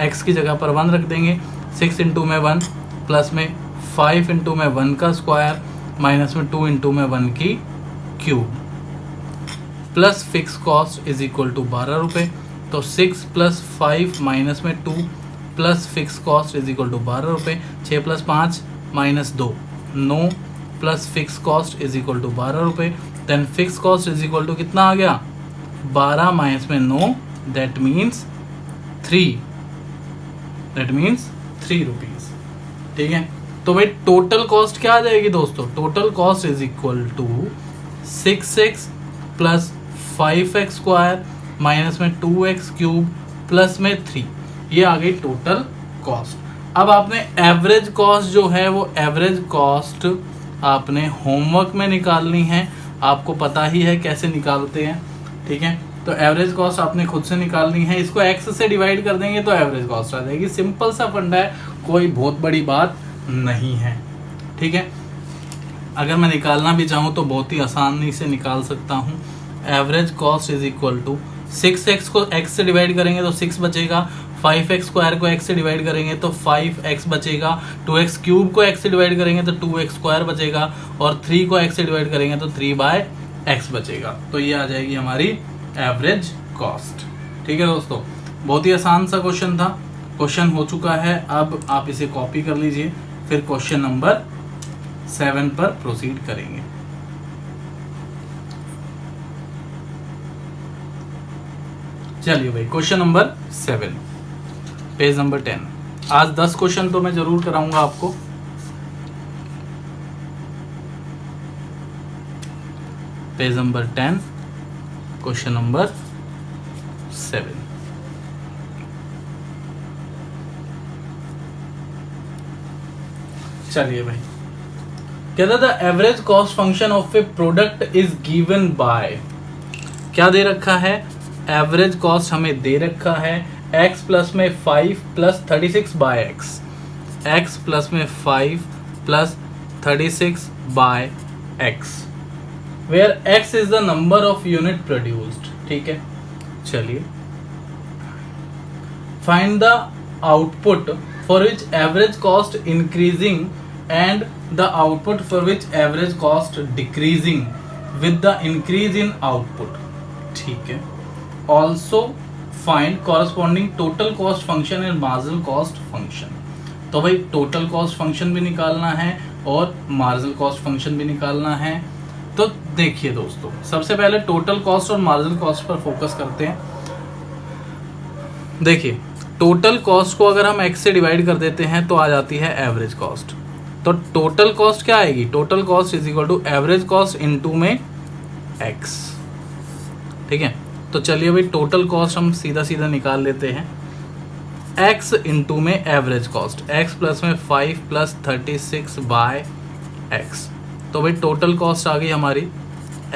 x की जगह पर 1 रख देंगे। 6 इंटू में 1 प्लस में 5 इंटू में 1 का स्क्वायर माइनस में 2 इंटू में 1 की cube plus fix cost is equal to ₹12। तो 6 प्लस 5 माइनस में 2 plus fix cost is equal to ₹12। 6 plus 5 minus 2 9 plus fix cost is equal to ₹12। Then fix cost is equal to कितना आ गया 12 माइनस में 9 दैट मीन्स 3 रुपीज। ठीक है। तो भाई टोटल कॉस्ट क्या आ जाएगी दोस्तों, total cost is equal to 6x plus 5x square minus में 2x क्यूब प्लस में 3, ये आ गई टोटल कॉस्ट। अब आपने एवरेज कॉस्ट जो है वो एवरेज कॉस्ट आपने होमवर्क में निकालनी है, आपको पता ही है कैसे निकालते हैं। ठीक है। तो एवरेज कॉस्ट आपने खुद से निकालनी है, इसको x से डिवाइड कर देंगे तो एवरेज कॉस्ट आ जाएगी। सिंपल सा फंडा है, कोई बहुत बड़ी बात नहीं है। ठीक है। अगर मैं निकालना भी चाहूँ तो बहुत ही आसानी से निकाल सकता हूँ। Average cost is equal to 6x को x से डिवाइड करेंगे तो 6 बचेगा, 5x स्क्वायर को x से डिवाइड करेंगे तो 5x बचेगा, 2x क्यूब को x से डिवाइड करेंगे तो 2x स्क्वायर बचेगा और 3 को x से डिवाइड करेंगे तो 3/x बचेगा। तो ये आ जाएगी हमारी एवरेज कॉस्ट। ठीक है दोस्तों, बहुत ही आसान सा क्वेश्चन था, क्वेश्चन हो चुका है। अब आप इसे कॉपी कर लीजिए, फिर क्वेश्चन नंबर 7 पर प्रोसीड करेंगे। चलिए भाई, क्वेश्चन नंबर 7 पेज नंबर 10। आज 10 क्वेश्चन तो मैं जरूर कराऊंगा आपको। Page number 10 question number 7। चलिए भाई, कहता था average cost function of a product is given bye, क्या दे रखा है, एवरेज कॉस्ट हमें दे रखा है x प्लस में 5 plus 36 by x, x plus में 5 plus 36 by x, where x is the number of unit produced. ठीक है। चलिए, find the output for which average cost increasing and the output for which average cost decreasing with the increase in output। ठीक है। Also find corresponding total cost function and marginal cost function। तो भाई टोटल कॉस्ट फंक्शन भी निकालना है और मार्जिनल कॉस्ट फंक्शन भी निकालना है। तो देखिए दोस्तों, सबसे पहले टोटल कॉस्ट और मार्जिनल कॉस्ट पर फोकस करते हैं। देखिए, टोटल कॉस्ट को अगर हम x से डिवाइड कर देते हैं तो आ जाती है एवरेज कॉस्ट। तो टोटल कॉस्ट क्या आएगी, total cost is equal to average cost into में x। ठीक है। तो चलिए भाई, टोटल कॉस्ट हम सीधा सीधा निकाल लेते हैं, x इंटू में एवरेज कॉस्ट, x प्लस में 5 प्लस 36 बाय x। तो भाई टोटल कॉस्ट आ गई हमारी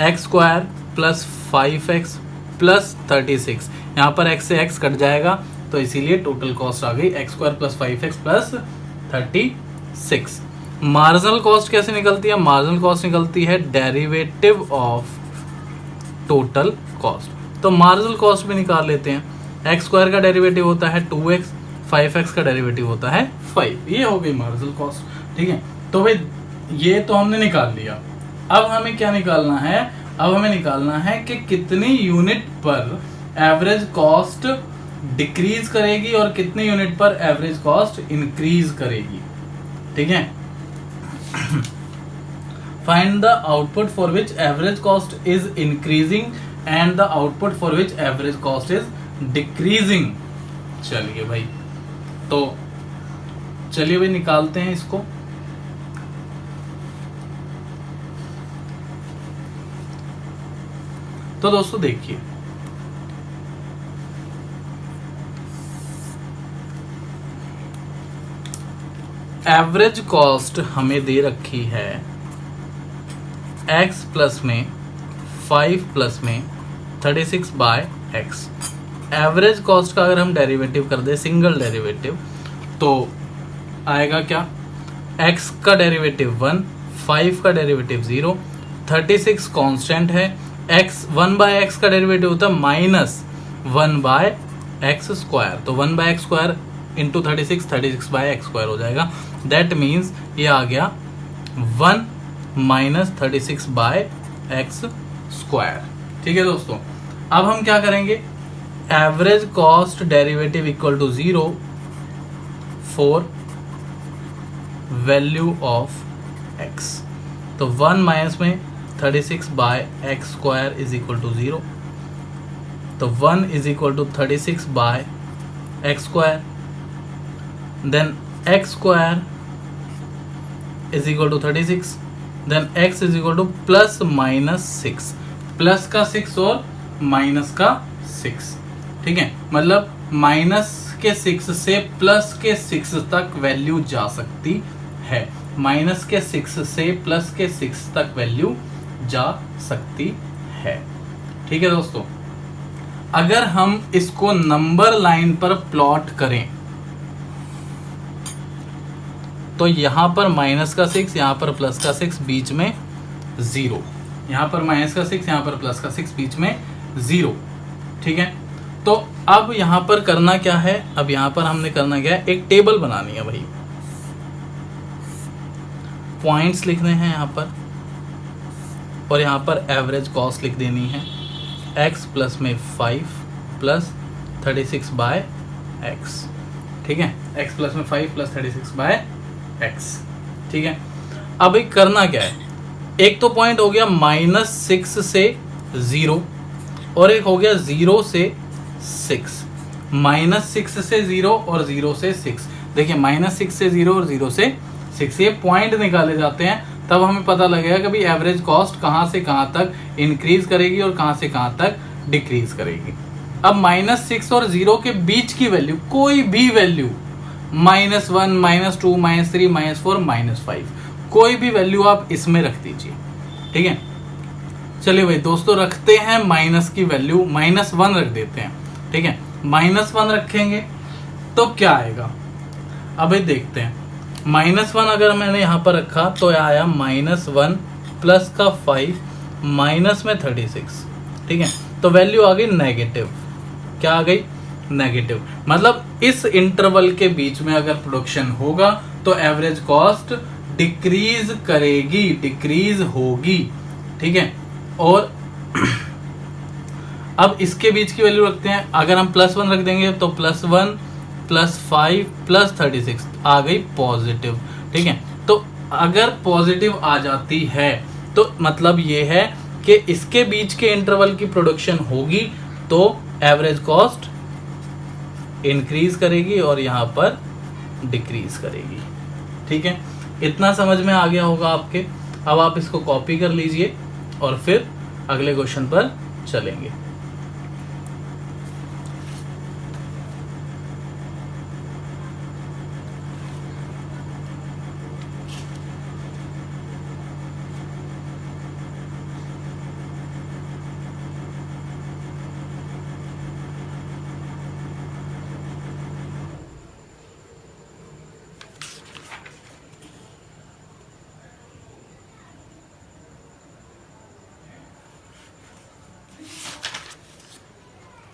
x square plus 5x plus 36, यहाँ पर x से x कट जाएगा तो इसीलिए टोटल कॉस्ट आ गई x square plus 5x plus 36। Marginal cost कैसे निकलती है, मार्जिनल कॉस्ट निकलती है डेरिवेटिव ऑफ टोटल कॉस्ट। तो मार्जिनल कॉस्ट भी निकाल लेते हैं, एक्स स्क्वायर का डेरिवेटिव होता है 2x, 5x का डेरिवेटिव होता है 5, ये हो गई मार्जिनल कॉस्ट। ठीक है। तो भाई ये तो हमने निकाल लिया। अब हमें क्या निकालना है, अब हमें निकालना है कि कितनी यूनिट पर एवरेज कॉस्ट डिक्रीज करेगी और कितनी यूनिट पर एवरेज कॉस्ट इंक्रीज करेगी। ठीक है। Find the output for which average cost is increasing and the output for which average cost is decreasing। चलिए भाई, तो चलिए भाई निकालते हैं इसको। तो दोस्तों देखिए, एवरेज कॉस्ट हमें दे रखी है x प्लस में 5 प्लस में 36 बाय x। एवरेज कॉस्ट का अगर हम डेरिवेटिव कर दे, सिंगल डेरिवेटिव, तो आएगा क्या, x का डेरिवेटिव 1, 5 का डेरिवेटिव 0, 36 कांस्टेंट है, x 1/x का डेरिवेटिव होता है -1/x², तो 1/x² इंटू 36/x² हो जाएगा। दैट मीन्स ये आ गया 1 - 36/x²। ठीक है दोस्तों, अब हम क्या करेंगे, average cost derivative equal to 0 for value of x। तो 1 माइनस में 36/x² इज इक्वल टू 0, तो 1 is equal to 36/x², then x² is equal to 36, then x is equal to +-6, plus का 6 और माइनस का 6। ठीक है, मतलब माइनस के 6 से प्लस के 6 तक वैल्यू जा सकती है, माइनस के 6 से प्लस के 6 तक वैल्यू जा सकती है। ठीक है दोस्तों, अगर हम इसको नंबर लाइन पर प्लॉट करें तो यहां पर माइनस का 6, यहां पर प्लस का 6, बीच में 0, यहां पर माइनस का 6, यहां पर प्लस का 6, बीच में 0। ठीक है, तो अब यहां पर करना क्या है, अब यहां पर हमने करना क्या है, एक टेबल बनानी है भाई, पॉइंट्स लिखने हैं यहां पर, और यहां पर एवरेज कॉस्ट लिख देनी है, x प्लस में 5 प्लस 36/x। ठीक है, x प्लस में 5 प्लस 36/x। ठीक है, अब एक करना क्या है, एक तो पॉइंट हो गया -6 से 0 और एक हो गया 0 से 6, -6 से 0 और 0 से 6। देखिए -6 से 0 और 0 से 6 ये पॉइंट निकाले जाते हैं, तब हमें पता लगेगा कि भाई एवरेज कॉस्ट कहां से कहां तक इंक्रीज करेगी और कहां से कहां तक डिक्रीज करेगी। अब -6 और 0 के बीच की वैल्यू, कोई भी वैल्यू, -1 -2 -3 -4 -5, कोई भी वैल्यू आप इसमें रख दीजिए। ठीक है, चलिए भाई दोस्तों रखते हैं माइनस की वैल्यू, -1 रख देते हैं। ठीक है, -1 रखेंगे तो क्या आएगा, अभी देखते हैं। -1 अगर मैंने यहां पर रखा तो आया -1 प्लस का 5 माइनस में 36। ठीक है, तो वैल्यू आ गई नेगेटिव। क्या आ गई, नेगेटिव। मतलब इस इंटरवल के बीच में अगर प्रोडक्शन होगा तो एवरेज कॉस्ट डिक्रीज करेगी, डिक्रीज होगी। ठीक है, और अब इसके बीच की वैल्यू रखते हैं, अगर हम +1 रख देंगे तो +1 + 5 + 36 आ गई पॉजिटिव। ठीक है, तो अगर पॉजिटिव आ जाती है तो मतलब ये है कि इसके बीच के इंटरवल की प्रोडक्शन होगी तो एवरेज कॉस्ट इंक्रीज करेगी और यहां पर डिक्रीज करेगी। ठीक है, इतना समझ में आ गया होगा आपके। अब आप इसको कॉपी कर लीजिए और फिर अगले क्वेश्चन पर चलेंगे।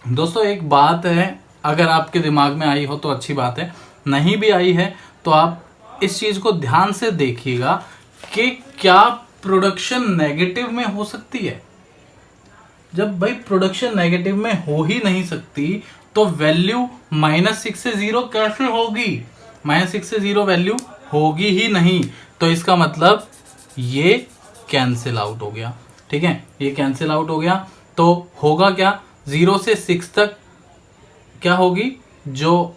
दोस्तों एक बात है, अगर आपके दिमाग में आई हो तो अच्छी बात है, नहीं भी आई है तो आप इस चीज को ध्यान से देखिएगा कि क्या प्रोडक्शन नेगेटिव में हो सकती है। जब भाई प्रोडक्शन नेगेटिव में हो ही नहीं सकती तो वैल्यू -6 से 0 कैसे होगी, -6 से 0 वैल्यू होगी ही नहीं, तो इसका मतलब ये कैंसिल आउट हो गया। ठीक है, ये कैंसिल आउट हो गया तो होगा क्या, 0 से 6 तक क्या होगी, जो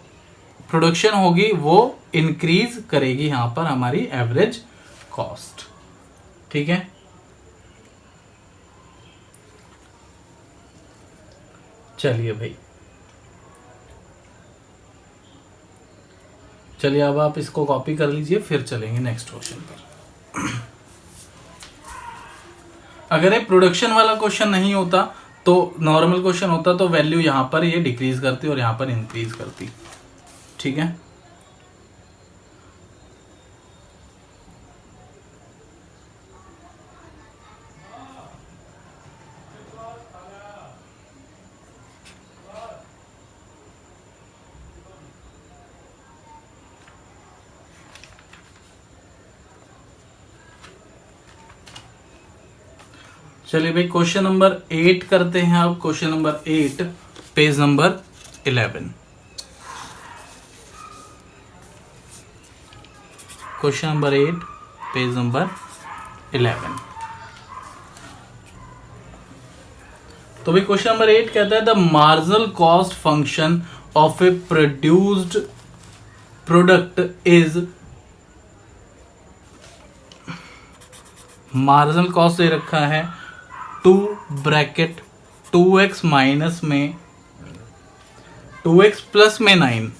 प्रोडक्शन होगी वो इंक्रीज करेगी यहां पर हमारी एवरेज कॉस्ट। ठीक है, चलिए भाई, चलिए अब आप इसको कॉपी कर लीजिए, फिर चलेंगे नेक्स्ट क्वेश्चन पर। अगर ये प्रोडक्शन वाला क्वेश्चन नहीं होता तो नॉर्मल क्वेश्चन होता तो वैल्यू यहां पर ये डिक्रीज करती और यहां पर इंक्रीज करती। ठीक है, चलिए भाई क्वेश्चन नंबर 8 करते हैं अब। Question number 8 page number 11। Question number 8 page number 11। तो भाई क्वेश्चन नंबर 8 कहता है the marginal cost function of a produced product is, marginal cost दे रखा है 2 ब्रैकेट 2x माइनस में 2x प्लस में 9,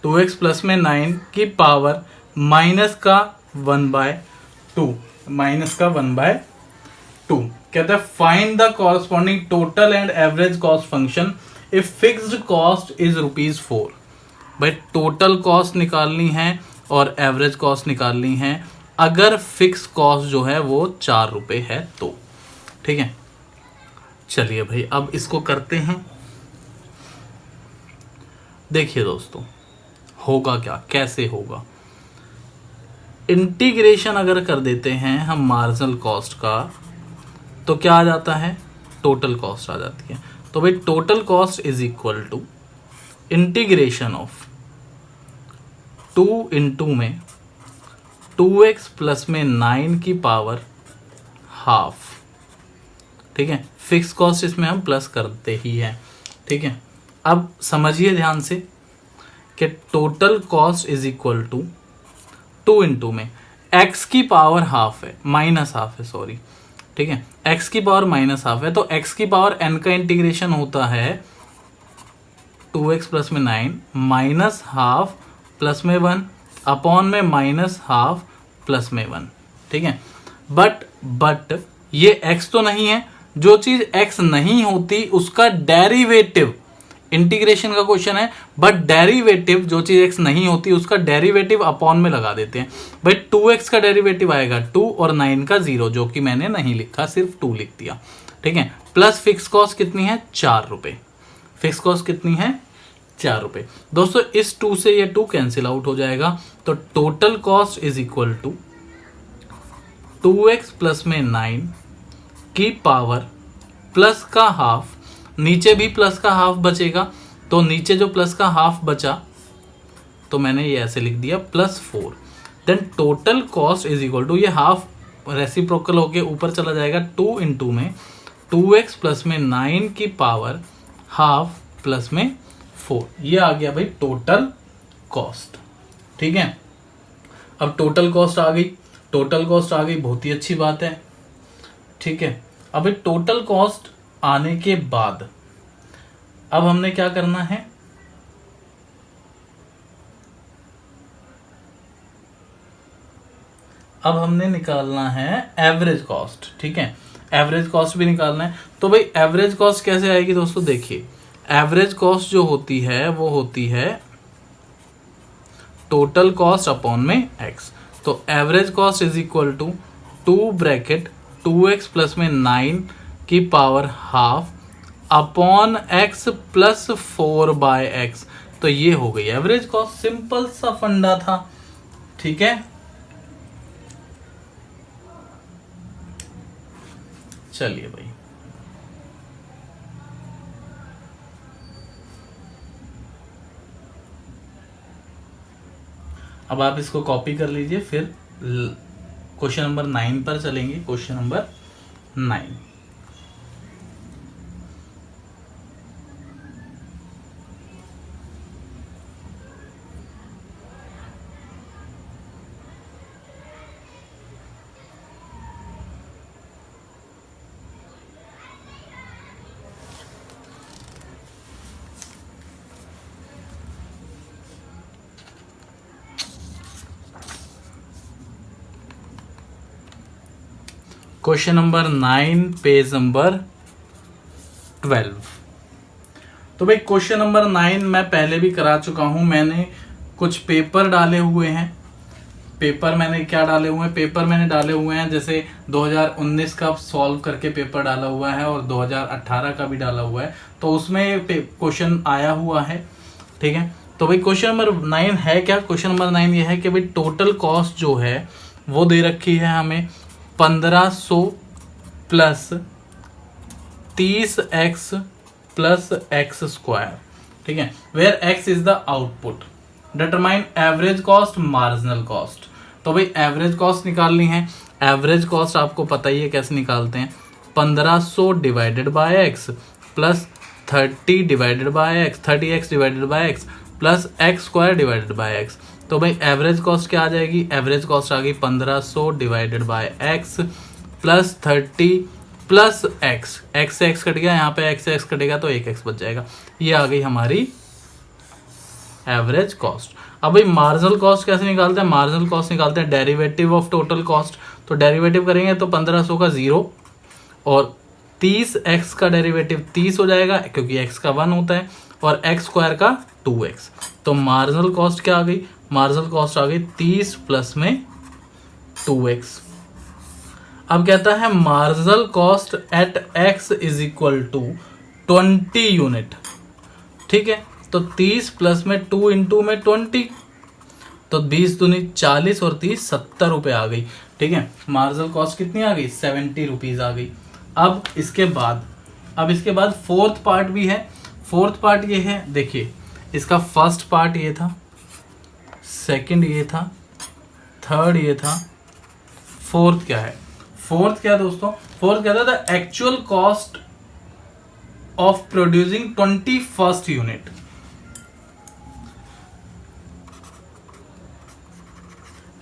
2x प्लस में 9 की पावर माइनस का 1/2, माइनस का 1/2। कहता है find the corresponding total and average cost function if fixed cost is ₹4। भाई टोटल कॉस्ट निकालनी है और एवरेज कॉस्ट निकालनी है अगर फिक्स कॉस्ट जो है वो ₹4 है तो। ठीक है, चलिए भाई अब इसको करते हैं। देखिए दोस्तों होगा क्या, कैसे होगा। इंटीग्रेशन अगर कर देते हैं हम मार्जिनल कॉस्ट का तो क्या आ जाता है, टोटल कॉस्ट आ जाती है। तो भाई total cost is equal to integration of 2 into में 2x प्लस में 9 की पावर हाफ। ठीक है, फिक्स कॉस्ट इसमें हम प्लस करते ही हैं। ठीक है, अब समझिए ध्यान से कि total cost is equal to 2 into में x की पावर हाफ है, माइनस हाफ है सॉरी। ठीक है, x की पावर माइनस हाफ है तो x की पावर n का इंटीग्रेशन होता है 2x प्लस में 9 माइनस हाफ प्लस में 1 अपॉन में माइनस हाफ प्लस में 1। ठीक है, बट ये x तो नहीं है, जो चीज x नहीं होती उसका डेरिवेटिव, इंटीग्रेशन का क्वेश्चन है बट डेरिवेटिव, जो चीज x नहीं होती उसका डेरिवेटिव अपॉन में लगा देते हैं। भाई 2x का डेरिवेटिव आएगा 2 और 9 का 0, जो कि मैंने नहीं लिखा, सिर्फ 2 लिख दिया। ठीक है, प्लस फिक्स कॉस्ट कितनी है ₹4। फिक्स कॉस्ट कितनी है ₹4। दोस्तों इस 2 से ये 2 कैंसिल आउट हो जाएगा तो total cost is equal to 2x plus में 9 की पावर प्लस का हाफ, नीचे भी प्लस का हाफ बचेगा तो नीचे जो प्लस का हाफ बचा तो मैंने ये ऐसे लिख दिया +4। Then total cost is equal to, ये हाफ रेसिप्रोकल होके ऊपर चला जाएगा 2 इंटू में 2x प्लस में 9 की पावर हाफ प्लस में 4। ये आ गया भाई टोटल कॉस्ट। ठीक है, अब टोटल कॉस्ट आ गई, टोटल कॉस्ट आ गई, बहुत ही अच्छी बात है। ठीक है, अब टोटल कॉस्ट आने के बाद अब हमने क्या करना है, अब हमने निकालना है एवरेज कॉस्ट। ठीक है, एवरेज कॉस्ट भी निकालना है। तो भाई एवरेज कॉस्ट कैसे आएगी दोस्तों, देखिए एवरेज कॉस्ट जो होती है वो होती है टोटल कॉस्ट अपॉन में x। तो average cost is equal to 2 bracket 2x plus में 9 की power half upon x plus 4/x। तो ये हो गई एवरेज कॉस्ट, सिंपल सा फंडा था। ठीक है, चलिए भाई अब आप इसको कॉपी कर लीजिए, फिर क्वेश्चन नंबर 9 पर चलेंगे। Question number 9, question number 9 page number 12। तो भाई क्वेश्चन नंबर 9 मैं पहले भी करा चुका हूं, मैंने कुछ पेपर डाले हुए हैं। पेपर मैंने क्या डाले हुए हैं, पेपर मैंने डाले हुए हैं जैसे 2019 का सॉल्व करके पेपर डाला हुआ है और 2018 का भी डाला हुआ है, तो उसमें क्वेश्चन आया हुआ है। ठीक है, तो भाई क्वेश्चन नंबर 9 है क्या, क्वेश्चन नंबर 9 ये है कि भाई टोटल कॉस्ट जो है वो दे रखी है हमें 1500 plus 30x plus x square, ठीक है, where x is the output. Determine average cost, marginal cost. तो भाई एवरेज कॉस्ट निकालनी है। एवरेज कॉस्ट आपको पता ही है कैसे निकालते हैं, 1500 divided by x plus 30 divided by x, 30x divided by x plus x square divided by x. तो भाई एवरेज कॉस्ट क्या आ जाएगी, एवरेज कॉस्ट आ गई 1500 divided by x plus 30 plus x, x से एक्स कट गया, यहाँ पे एक्स से एक्स कटेगा तो एक एक्स बच जाएगा। ये आ गई हमारी एवरेज कॉस्ट। अब भाई मार्जिनल कॉस्ट कैसे निकालते हैं, मार्जिनल कॉस्ट निकालते हैं डेरिवेटिव ऑफ टोटल कॉस्ट। तो डेरिवेटिव करेंगे तो 1500 का 0 और 30x का डेरिवेटिव 30 हो जाएगा क्योंकि x का 1 होता है, और x स्क्वायर का 2x। तो मार्जिनल कॉस्ट क्या आ गई, मार्जिनल कॉस्ट आ गई 30 प्लस में 2x। अब कहता है marginal cost at x is equal to 20 unit, ठीक है। तो 30 प्लस में 2 इंटू में 20, तो 20 दूनी 40 और 30 70 रुपये आ गई, ठीक है। मार्जिनल कॉस्ट कितनी आ गई, 70 रुपीज़ आ गई। अब इसके बाद फोर्थ पार्ट भी है। फोर्थ पार्ट ये है, देखिए इसका फर्स्ट पार्ट ये था, सेकंड ये था, थर्ड ये था, फोर्थ क्या है, फोर्थ क्या दोस्तों, फोर्थ क्या था, the actual cost of producing 21st unit.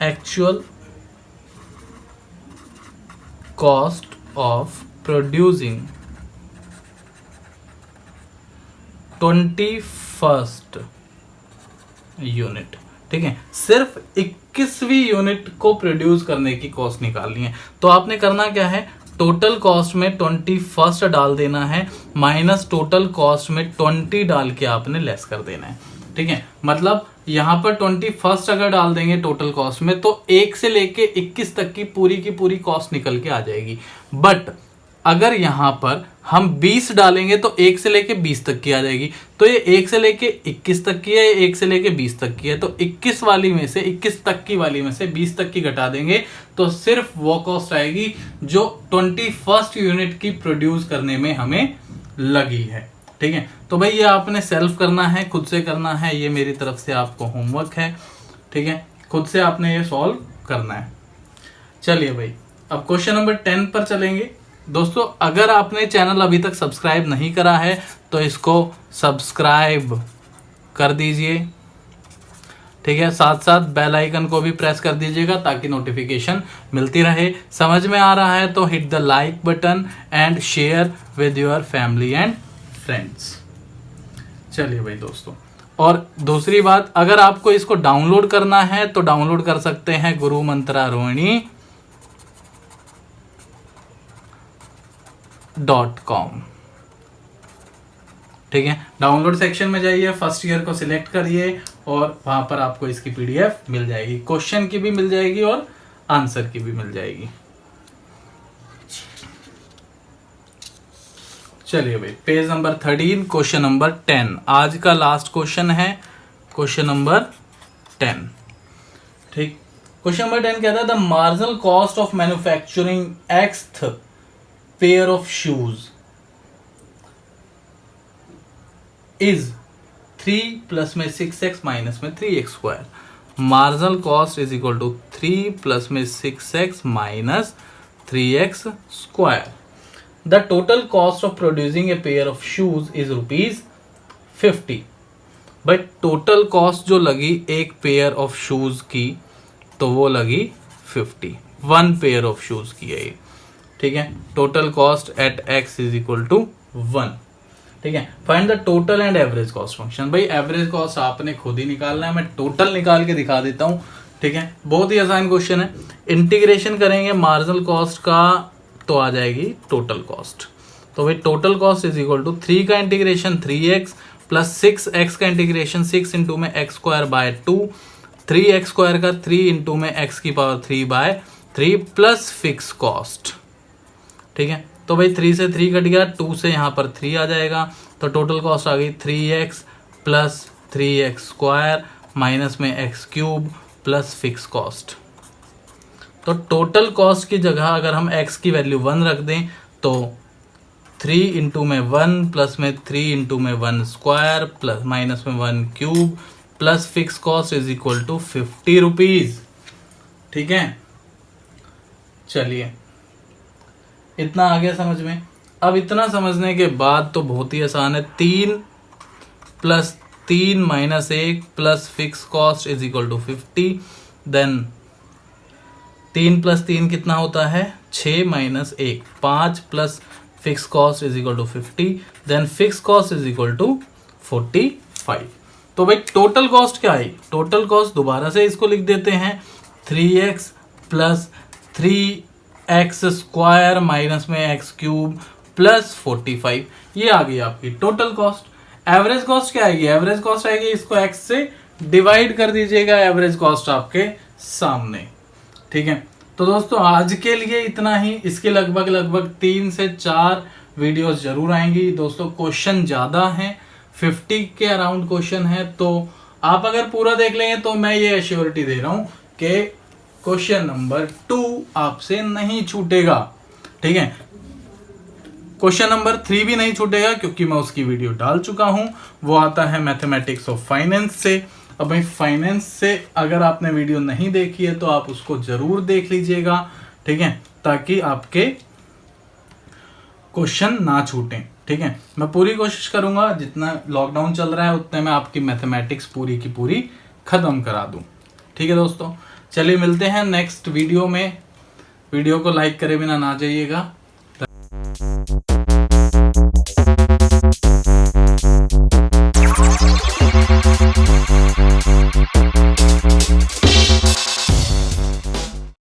Actual cost of producing 21st unit, ठीक है। सिर्फ 21वीं यूनिट को प्रोड्यूस करने की कॉस्ट निकालनी है। तो आपने करना क्या है, टोटल कॉस्ट में 21st डाल देना है, माइनस टोटल कॉस्ट में 20 डाल के आपने लेस कर देना है, ठीक है। मतलब यहाँ पर 21st अगर डाल देंगे टोटल कॉस्ट में तो 1 से लेके 21 तक की पूरी कॉस्ट निकल के आ जाएगी। बट अगर यहाँ पर हम 20 डालेंगे तो 1 से लेके 20 तक की आ जाएगी। तो ये 1 से लेके 21 तक की है, 1 से लेके 20 तक की है, तो 21 वाली में से 21 तक की वाली में से 20 तक की घटा देंगे तो सिर्फ वो कॉस्ट आएगी जो 21st यूनिट की प्रोड्यूस करने में हमें लगी है, ठीक है। तो भाई ये आपने सेल्फ करना है, खुद से करना है, ये मेरी तरफ से आपको होमवर्क है, ठीक है। खुद से आपने ये सॉल्व करना है। चलिए भाई अब क्वेश्चन नंबर 10 पर चलेंगे। दोस्तों अगर आपने चैनल अभी तक सब्सक्राइब नहीं करा है तो इसको सब्सक्राइब कर दीजिए, ठीक है। साथ साथ बेल आइकन को भी प्रेस कर दीजिएगा ताकि नोटिफिकेशन मिलती रहे। समझ में आ रहा है तो hit the like button and share with your family and friends. चलिए भाई दोस्तों, और दूसरी बात, अगर आपको इसको डाउनलोड करना है तो डाउनलोड कर सकते हैं गुरु मंत्रा रोहिणी .com, ठीक है। डाउनलोड सेक्शन में जाइए, फर्स्ट ईयर को सिलेक्ट करिए और वहां पर आपको इसकी पीडीएफ मिल जाएगी, क्वेश्चन की भी मिल जाएगी और आंसर की भी मिल जाएगी। चलिए भाई पेज नंबर 13 क्वेश्चन नंबर 10 आज का लास्ट क्वेश्चन है, क्वेश्चन नंबर 10, ठीक। क्वेश्चन नंबर 10 कहता है the marginal cost of manufacturing xth pair of shoes is 3 plus में 6x माइनस में 3x square. Marginal cost is equal to 3 plus में 6x minus 3x square. The total cost of producing a pair of shoes is ₹50। But total cost जो लगी एक पेयर ऑफ शूज की तो वो लगी 50, 1 पेयर ऑफ शूज की है ये, ठीक है। Total cost at x is equal to 1, ठीक है। Find the total and average cost function. भाई एवरेज कॉस्ट आपने खुद ही निकालना है, मैं टोटल निकाल के दिखा देता हूं, ठीक है। बहुत ही आसान क्वेश्चन है। इंटीग्रेशन करेंगे मार्जिनल कॉस्ट का तो आ जाएगी टोटल कॉस्ट। तो भाई total cost is equal to 3 का इंटीग्रेशन 3x प्लस 6x का इंटीग्रेशन 6 इंटू में x square by 2, 3x square का 3 इंटू में x की पावर 3/3 प्लस फिक्स कॉस्ट, ठीक है। तो भाई 3 से 3 कट गया, 2 से यहाँ पर 3 आ जाएगा, तो टोटल कॉस्ट आ गई 3x plus 3x square minus में x cube plus fix cost. तो टोटल कॉस्ट की जगह अगर हम x की वैल्यू 1 रख दें तो 3 इंटू में 1 प्लस में 3 इंटू में 1 स्क्वायर प्लस माइनस में 1 cube plus fix cost is equal to 50 rupees. ठीक है, चलिए इतना आ गया समझ में। अब इतना समझने के बाद तो बहुत ही आसान है। 3 plus 3 minus 1 plus fix cost is equal to 50। Then 3 plus 3 कितना होता है 6 minus 1 5 plus fix cost is equal to 50। Then fix cost is equal to 45। तो भाई टोटल कॉस्ट क्या आई? टोटल कॉस्ट दोबारा से इसको लिख देते हैं 3x plus 3x square minus में x क्यूब प्लस 45। ये आ गई आपकी टोटल कॉस्ट। एवरेज कॉस्ट क्या आएगी? एवरेज कॉस्ट आएगी, इसको x से डिवाइड कर दीजिएगा, एवरेज कॉस्ट आपके सामने। ठीक है, तो दोस्तों आज के लिए इतना ही। इसके लगभग 3 से 4 वीडियोस जरूर आएंगी। दोस्तों क्वेश्चन ज़्यादा हैं, 50 के अराउंड क्वेश्चन है, तो आप अगर पूरा देख लेंगे तो मैं ये एश्योरिटी दे रहा हूं कि क्वेश्चन नंबर 2 आपसे नहीं छूटेगा। ठीक है, क्वेश्चन नंबर 3 भी नहीं छूटेगा क्योंकि मैं उसकी वीडियो डाल चुका हूं। वो आता है मैथमेटिक्स ऑफ फाइनेंस से। अब भाई फाइनेंस से अगर आपने वीडियो नहीं देखी है तो आप उसको जरूर देख लीजिएगा। ठीक है, ताकि आपके क्वेश्चन ना छूटें। ठीक है, मैं पूरी कोशिश करूंगा जितना लॉकडाउन चल रहा है उतने में आपकी मैथमेटिक्स पूरी की पूरी खत्म करा दूं। ठीक है दोस्तों, चलिए मिलते हैं नेक्स्ट वीडियो में। वीडियो को लाइक करे बिना ना जाइएगा।